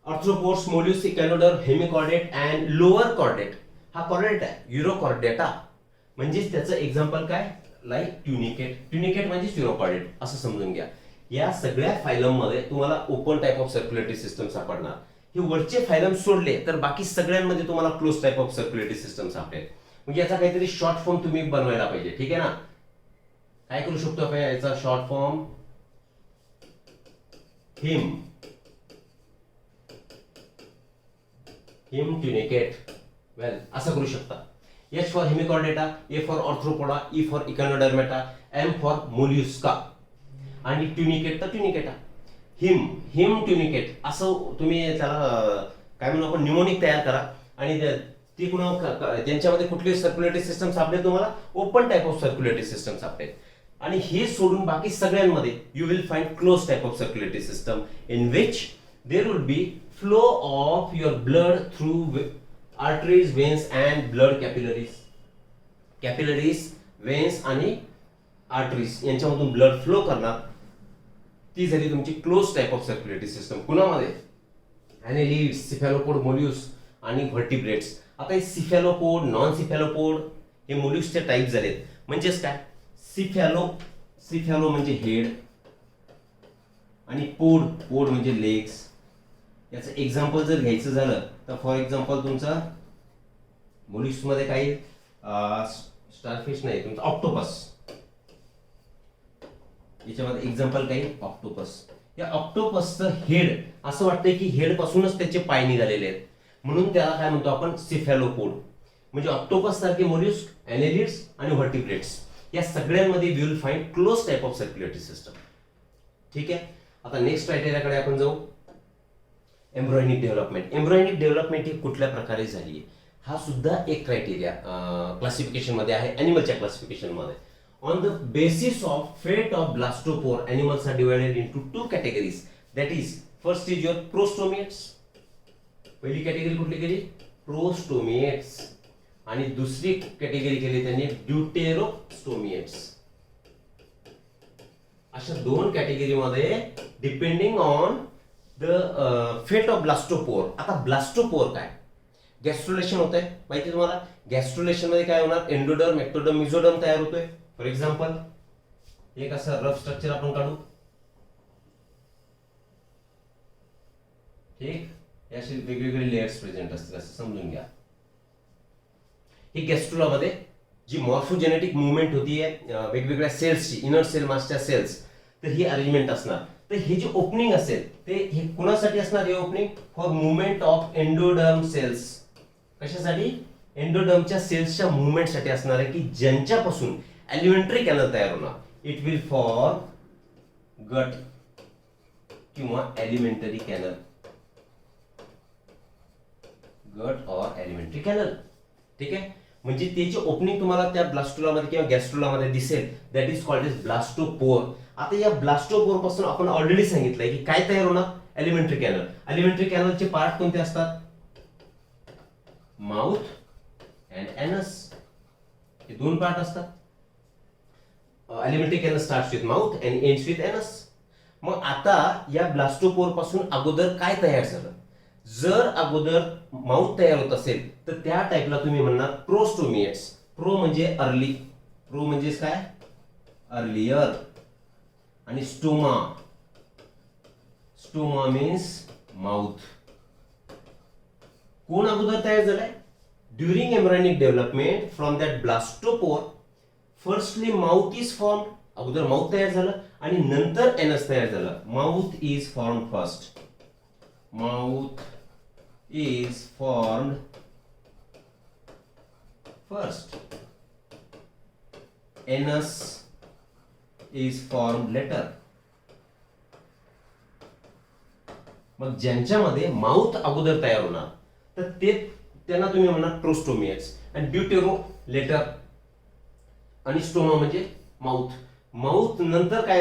arthropods, मोल्युस्क, इकॅनोडर, hemichordate and lower chordate. हा कॉर्डेट आहे युरोकॉर्डेटा. म्हणजेच त्याचं एक्झाम्पल काय? लाईक ट्युनिकेट. ट्युनिकेट म्हणजे युरोकॉर्डेट असं समजून घ्या. या सगळ्या फायलम मध्ये तुम्हाला open type of circulatory system सापडणार. हे वरचे फायलम सोडले तर बाकी सगळ्यांमध्ये तुम्हाला close type of circulatory system सापडेल. म्हणजे याचा काहीतरी शॉर्ट फॉर्म तुम्ही बनवायला पाहिजे. ठीक आहे ना. काय करू शकतो आपण याचा शॉर्ट फॉर्म? हिम ट्युनिकेट. वेल असं करू शकता. H for hemichordata, A for arthropoda, E for echinodermata, M for mollusca आणि ट्युनिकेट तर ट्युनिकेटा. हिम ट्युनिकेट असं तुम्ही त्याला काय म्हणू आपण न्यूमोनिक तयार करा आणि ते त्यांच्यामध्ये कुठले सर्क्युलेटरी सिस्टम सापडेल तुम्हाला? Open type of circulatory system सापडेल. आणि हे सोडून बाकी सगळ्यांमध्ये you will find close type of circulatory system in which there will be flow of your blood through arteries, veins and blood capillaries, veins आणि आर्टरीज यांच्यामधून ब्लड फ्लो करणार. ती झाली तुमची close type of circulatory system. कुणामध्ये? ॲनेलिड्स, सिफॅलोपोड, मोल्युस्क आणि व्हर्टिब्रेट्स. आता हे सिफॅलोपोड, नॉन सिफॅलोपोड हे मोल्युस्कचे टाइप झालेत. म्हणजेच काय? सिफॅलो म्हणजे हेड आणि पोड म्हणजे लेग्स. याचं एक्झाम्पल जर घ्यायचं झालं तर फॉर एक्झाम्पल तुमचा मोल्युस्क मध्ये काही स्टारफिश नाही, तुमचा ऑक्टोपस. याच्यामध्ये एक्झाम्पल काही ऑक्टोपस. या ऑक्टोपसचं हेड असं वाटतंय की हेड पासूनच त्याचे पाय निघालेले आहेत, म्हणून त्याला काय म्हणतो आपण? सिफॅलोपोड. म्हणजे ऑक्टोपस सारखे मोल्युस्क, ॲनेलिड्स आणि व्हर्टिब्रेट्स या सगळ्यांमध्ये we will find close type of circulatory system. ठीक आहे. आता नेक्स्ट क्रायटेरियाकडे आपण जाऊ. Embryonic development. एम्ब्रायोनिक डेव्हलपमेंट ही कुठल्या प्रकारे झाली आहे हा सुद्धा एक क्रायटेरिया क्लासिफिकेशन मध्ये आहे, ॲनिमलच्या क्लासिफिकेशन मध्ये. On the basis of fate of blastopore, animals are divided into two categories. That is, first is your prostomiates. पहिली कॅटेगरी कुठली केली? प्रोस्टोमिएट्स. आणि दुसरी कॅटेगरी केली त्यांनी ड्यूटेरोस्टोमिएट्स. अशा दोन कॅटेगरी मध्ये depending on the fate of blastopore. आता ब्लास्टोपोर काय? गॅस्ट्रुलेशन होत आहे माहिती तुम्हाला. गॅस्ट्रुलेशन मध्ये काय होणार? एंडोडर्म, एक्टोडर्म, मिझोडर्म तयार होतोय. फॉर एक्झाम्पल एक असं रफ स्ट्रक्चर आपण काढू. ठीक, याचे वेगवेगळे लेयर्स प्रेझेंट असतील असं समजून घ्या. ही गॅस्ट्रुलामध्ये जी मॉर्फोजेनेटिक मुवमेंट होतीये वेगवेगळ्या सेल्सची, इनर सेल, मास्टर सेल्स, तर ही अरेंजमेंट असणार. तर हे जे ओपनिंग असेल ते हे कुणासाठी असणार? हे opening for movement of endoderm cells. कशासाठी? एंडोडर्मच्या सेल्सच्या मुवमेंटसाठी असणार आहे की ज्यांच्यापासून एलिमेंटरी कॅनल तयार होणार. इट विल फॉर्म गट किंवा एलिमेंटरी कॅनल. गट और एलिमेंटरी कॅनल. ठीक आहे. म्हणजे त्याची ओपनिंग तुम्हाला त्या ब्लास्टुलामध्ये किंवा गॅस्ट्रुलामध्ये दिसेल. That is called as blastopore. आता या ब्लास्टोपोर पासून आपण ऑलरेडी सांगितलंय की काय तयार होणार? Elementary canal. एलिमेंटरी कॅनलचे पार्ट कोणते असतात? माउथ अँड एनस. हे दोन पार्ट असतात. Elementary canal starts with mouth and ends with एनस. मग आता या ब्लास्टोपोर पासून अगोदर काय तयार झालं? जर अगोदर माउथ तयार होत असेल तर त्या टाइपला तुम्ही म्हणणार प्रोस्टोमिएट्स. प्रो म्हणजे अर्ली, प्रो म्हणजे काय? अर्लियर. आणि स्टोमा, स्टोमा मीन्स माउथ. कोण अगोदर तयार झालाय? During embryonic development from that blastopore firstly mouth is form. अगोदर माउथ तयार झालं आणि नंतर एनस तयार झालं. Mouth is form first. Mouth is formed first. Anus is formed later. मग ज्यांच्यामध्ये माउथ अगोदर तयार होणार तर ते त्यांना तुम्ही म्हणणार प्रोस्टोमिएट्स. आणि ड्यूटेरो लेटर. आणि स्टोमा म्हणजे माउथ. माउथ नंतर काय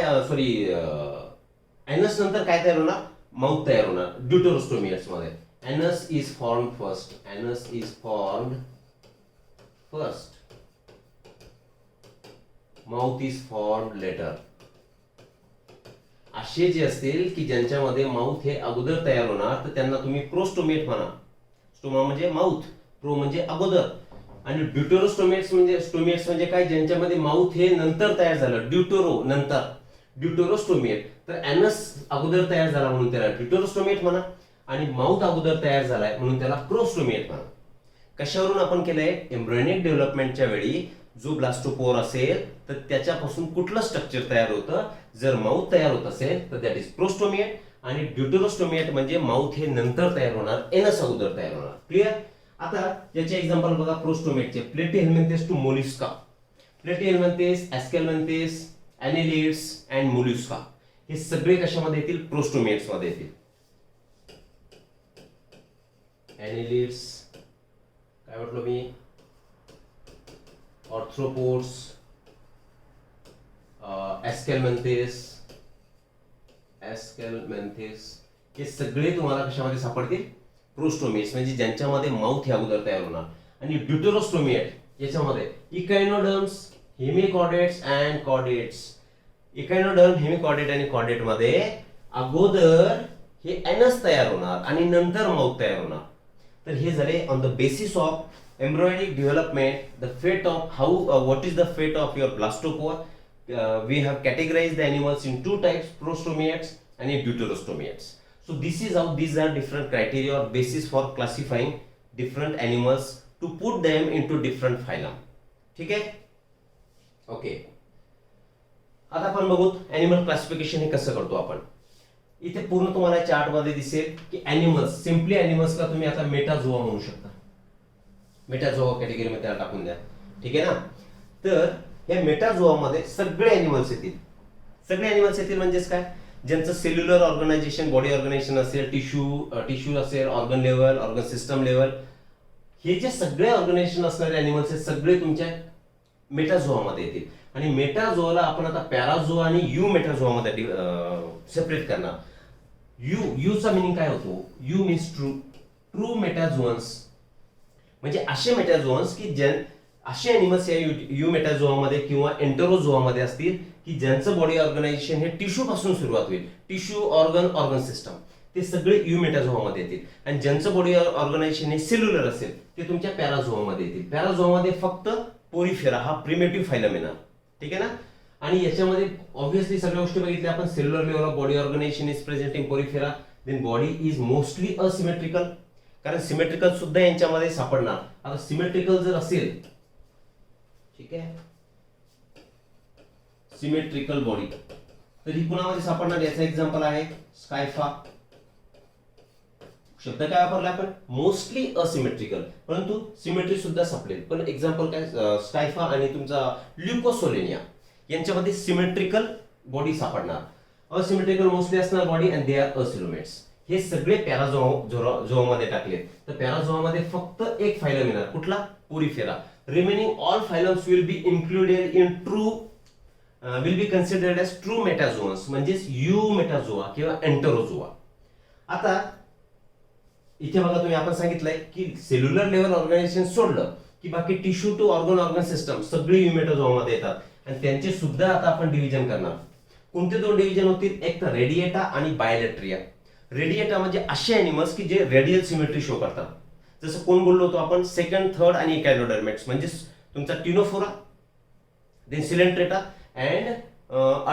एनस नंतर काय तयार होणार? माउथ तयार होणार ड्यूटेरोस्टोमिएट्स मध्ये. Anus is formed first. Anus is formed first. Mouth is formed later. असे जे असतील की ज्यांच्यामध्ये माउथ हे अगोदर तयार होणार तर त्यांना तुम्ही प्रोस्टोमिएट म्हणा. स्टोमा म्हणजे माउथ, प्रो म्हणजे अगोदर. आणि ड्यूटेरोस्टोमिएट्स म्हणजे काय? ज्यांच्यामध्ये माउथ हे नंतर तयार झालं. ड्यूटेरो नंतर, ड्यूटेरोस्टोमिएट. तर एनस अगोदर तयार झाला म्हणून त्याला ड्यूटेरोस्टोमिएट म्हणा. आणि माउथ अगोदर तयार झालाय म्हणून त्याला प्रोस्टोमिएट म्हणा. कशावरून आपण केलंय? एम्ब्रायोनिक डेव्हलपमेंटच्या वेळी जो ब्लास्टोपोर असेल तर त्याच्यापासून कुठलं स्ट्रक्चर तयार होतं? जर माउथ तयार होत असेल तर दॅट इज प्रोस्टोमिएट. आणि ड्यूटेरोस्टोमिएट म्हणजे माउथ हे नंतर तयार होणार, एनस अगोदर तयार होणार. क्लिअर? आता याचे एक्झाम्पल बघा प्रोस्टोमिएटचे. प्लेटिहेल्मिंथेस टू मोलस्का. प्लेटिहेल्मिंथेस, एस्केल्मिंथेस, ॲनेलिड्स अँड मोलस्का हे सगळे कशामध्ये येतील? प्रोस्टोमिएट्स मध्ये येतील. ॲनेलिड्स काय म्हटलो मी, ऑर्थ्रोपोड्स, एस्केलमेंथिस, हे सगळे तुम्हाला कशामध्ये सापडतील? प्रोस्टोमिएट्स, म्हणजे ज्यांच्यामध्ये माउथ हे अगोदर तयार होणार. आणि ड्यूटेरोस्टोमिएट याच्यामध्ये इकायनोडर्म्स, हेमिकॉर्डेट्स अँड कॉर्डेट्स. इकायनोडर्म, हेमिकॉर्डेट आणि कॉर्डेट मध्ये अगोदर हे एनस तयार होणार आणि नंतर माउथ तयार होणार. तर हे झाले on the basis of embryonic development, the fate of how, what is the fate of your blastopore. We have categorized the animals in two types, prostomiates and deuterostomiates. So this is how these are different criteria or basis for classifying different animals to put them into different phylum. ठीक आहे? ओके. आता आपण बघू ॲनिमल क्लासिफिकेशन हे कसं करतो आपण. इथे पूर्ण तुम्हाला चार्ट मध्ये दिसेल की ॲनिमल्स, सिम्पली ॲनिमल्सला तुम्ही आता मेटाझोआ म्हणू शकता. मेटाझोआ कॅटेगरीमध्ये त्याला टाकून द्या. ठीक आहे ना. तर या मेटाझोआमध्ये सगळे ॲनिमल्स येतील. सगळे ॲनिमल्स येतील म्हणजेच काय, ज्यांचं सेल्युलर ऑर्गनायझेशन, बॉडी ऑर्गनायझेशन असेल, टिश्यू असेल, organ level, organ system level, हे जे सगळे ऑर्गनायझेशन असणारे ॲनिमल्स आहेत सगळे तुमच्या मेटाझोआमध्ये येतील. आणि मेटाझोआला आपण आता पॅराझोआ आणि यू मेटाझोआमध्ये सेपरेट करणार. यूचा मिनिंग काय होतो? यू मीन्स ट्रू मेटाझोअन्स, म्हणजे असे मेटाझोअन्स की असे ॲनिमल्स या यू मेटाझोआमध्ये किंवा एंटरोझोआमध्ये असतील की ज्यांचं बॉडी ऑर्गनायझेशन हे टिश्यू पासून सुरुवात होईल. टिश्यू, ऑर्गन सिस्टम, ते सगळे यू मेटाझोआमध्ये येतील. आणि ज्यांचं बॉडी ऑर्गनायझेशन हे सेल्युलर असेल ते तुमच्या पॅराझोआमध्ये येतील. पॅराझोआमध्ये फक्त पोरिफेरा हा प्रिमेटिव्ह फायलम येणार. ठीक आहे ना. आणि याच्यामध्ये ऑब्व्हियसली सगळ्या गोष्टी बघितल्या आपण. Cellular level of body organisation is present in porifera. Then body is mostly asymmetrical, कारण सिमेट्रिकल सुद्धा यांच्यामध्ये सापडणार. आता सिमेट्रिकल जर असेल, ठीक आहे, सिमेट्रिकल बॉडी, तर ही कुणामध्ये सापडणार? याचा एक्झाम्पल आहे स्कायफा. शब्द काय वापरला आपण? मोस्टली असिमेट्रिकल, परंतु सिमेट्री सुद्धा सापडेल. पण एक्झाम्पल काय? स्कायफा आणि तुमचा ल्युकोसोलेनिया यांच्यामध्ये सिमेट्रिकल बॉडी सापडणार. असिमेट्रिकल मोस्टली असणार बॉडी अँड दे आर असिलोमेट्स. हे सगळे पॅराझोआमध्ये टाकले. तर पॅराझोआमध्ये फक्त एक फायलम येणार. कुठला? Porifera. Remaining all phylums will be included in will be considered as true metazoans, म्हणजेच यू मेटाझोआ किंवा एंटरोझोआ. आता इथे बघा तुम्ही, आपण सांगितलंय की सेल्युलर लेवल ऑर्गनायझेशन सोडलं की बाकी टिश्यू टू ऑर्गन सिस्टम सगळे यू मेटाझोआमध्ये येतात. आणि त्यांचे सुद्धा आता आपण डिव्हिजन करणार. कोणते दोन डिव्हिजन होतील? एक तर रेडिएटा आणि बायलेट्रिया. रेडिएटा म्हणजे असे ॲनिमल्स की जे रेडियल सिमेट्री शो करतात. जसं कोण बोललो होतो आपण? सेकंड, थर्ड आणि इकायनोडर्मेट्स, म्हणजे तुमचा ctenophora, then coelenterata and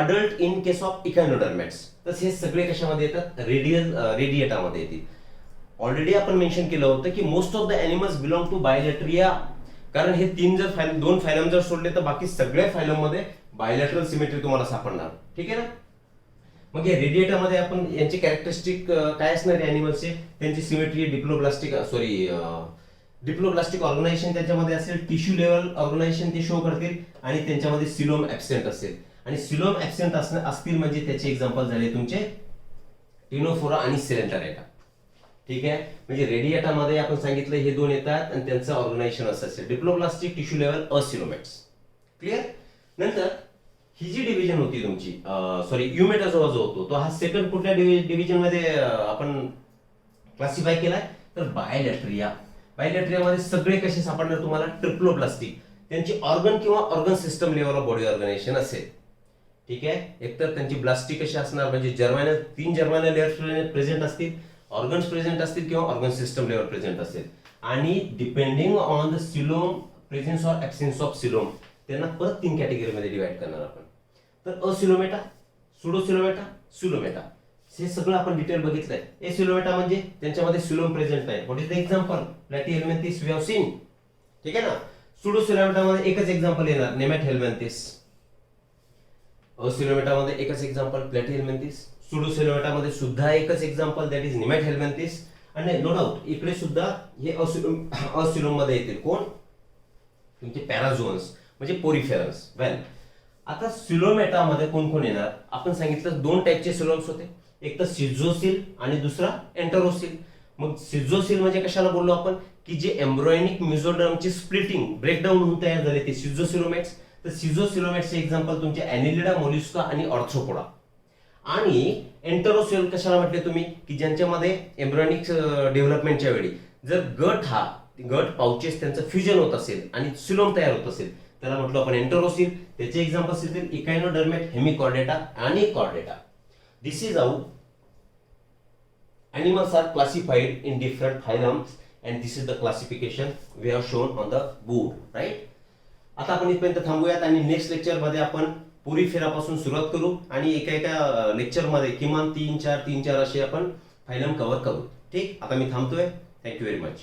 adult in case of echinoderms. तर हे सगळे कशामध्ये येतात? रेडिएटामध्ये येतील. ऑलरेडी आपण मेन्शन केलं होतं की most of the animals belong to bilateria, कारण हे दोन फायलम जर सोडले तर बाकी सगळ्या फायलम मध्ये बायलॅटरल सिमेट्री तुम्हाला सापडणार. ठीक आहे ना. मग या रेडिएटामध्ये आपण यांची कॅरेक्टरिस्टिक काय असणार आहे ॲनिमल्सचे? त्यांची सिमेट्री डिप्लोब्लास्टिक ऑर्गनायझेशन त्याच्यामध्ये असेल, टिश्यू लेवल ऑर्गनायझेशन ते शो करतील आणि त्यांच्यामध्ये सिलोम ॲब्सेंट असेल. आणि सिलोम ॲब्सेंट असतील म्हणजे त्याचे एक्झाम्पल झाले तुमचे टिनोफोरा आणि सिलेंटरेटा. ठीक आहे. म्हणजे रेडिएटामध्ये आपण सांगितलं हे दोन येतात आणि त्यांचं ऑर्गनायझेशन असं असेल, डिप्लोब्लास्टिक, टिश्यू लेवल, असिलोमेट्स. क्लिअर. नंतर ही जी डिव्हिजन होती तुमची युमेटाझोआ जो होतो तो हा सेकंड कुठल्या डिव्हिजन मध्ये आपण क्लासिफाय केलाय? तर बायलॅट्रिया. बायलॅट्रियामध्ये सगळे कसे सापडणार तुम्हाला? ट्रिप्लोप्लास्टिक. त्यांची ऑर्गन किंवा organ system level of body organisation असेल. ठीक आहे. एकतर त्यांची ब्लास्टिक कशी असणार? म्हणजे तीन जर्मानल लेअर्स प्रेझेंट असतील, ऑर्गन्स प्रेझेंट असतील किंवा ऑर्गन सिस्टम लेवल प्रेझेंट असेल. आणि depending on the coelom, presence or absence of coelom, त्यांना परत तीन कॅटेगरीमध्ये डिवाइड करणार आपण. तर असिलोमेटा, सुडोसिलोमेटा, सिलोमेटा, हे सगळं आपण डिटेल बघितलंय. एसिलोमेटा म्हणजे त्यांच्यामध्ये सिलोम प्रेझेंट नाही. What is the example? Platyhelminthes we have seen. ठीक आहे ना. सुडोसिलोमेटामध्ये एकच एक्झाम्पल येणार, नेमॅटहेल्मिंथिस. असिलोमेटामध्ये एकच एक्झाम्पल, प्लॅटीहेल्मिंथिस. सुडोसिलोमेटामध्ये सुद्धा एकच एक्झाम्पल, दॅट इज नेमॅटहेल्मिंथिस. आणि नो डाऊट इकडे सुद्धा हे असिलोम मध्ये येतील. कोण? तुमचे पॅराझोअन्स म्हणजे पोरिफेरन्स. वेल, आता सिलोमेटामध्ये कोण कोण येणार? आपण सांगितलं दोन टाईपचे सिलोम्स होते, एक तर सिझोसिल आणि दुसरा एंटरोसिल. मग सिझोसिल म्हणजे कशाला बोललो आपण? की जे एम्ब्रॉयनिक मेसोडर्मची स्प्लिटिंग ब्रेकडाऊन होऊन तयार झाले ते सिझोसिलोमेट्स. तर सिझोसिलोमेट्सचे एक्झाम्पल तुमचे ॲनिलिडा, मोलुस्का आणि ऑर्थ्रोपोडा. आणि एंटरोसेल कशाला म्हटले तुम्ही, की ज्यांच्यामध्ये एम्ब्रॉयनिक डेव्हलपमेंटच्या वेळी जर गट पाउचेस त्यांचं फ्युजन होत असेल आणि सिलोम तयार होत असेल त्याला म्हटलं आपण एंटरोसील. त्याचे एक्झाम्पल्स येतील इकायनोडर्मेट, हेमिकॉर्डेटा आणि Chordata. This is how animals are classified in different phylums and this is the classification we have shown on the board, right? आता आपण इथपर्यंत थांबूयात आणि नेक्स्ट लेक्चर मध्ये आपण पुरी फेरापासून सुरुवात करू आणि एका लेक्चर मध्ये किमान 3-4 असे आपण फायलम कव्हर करू. ठीक, आता मी थांबतोय. Thank you very much.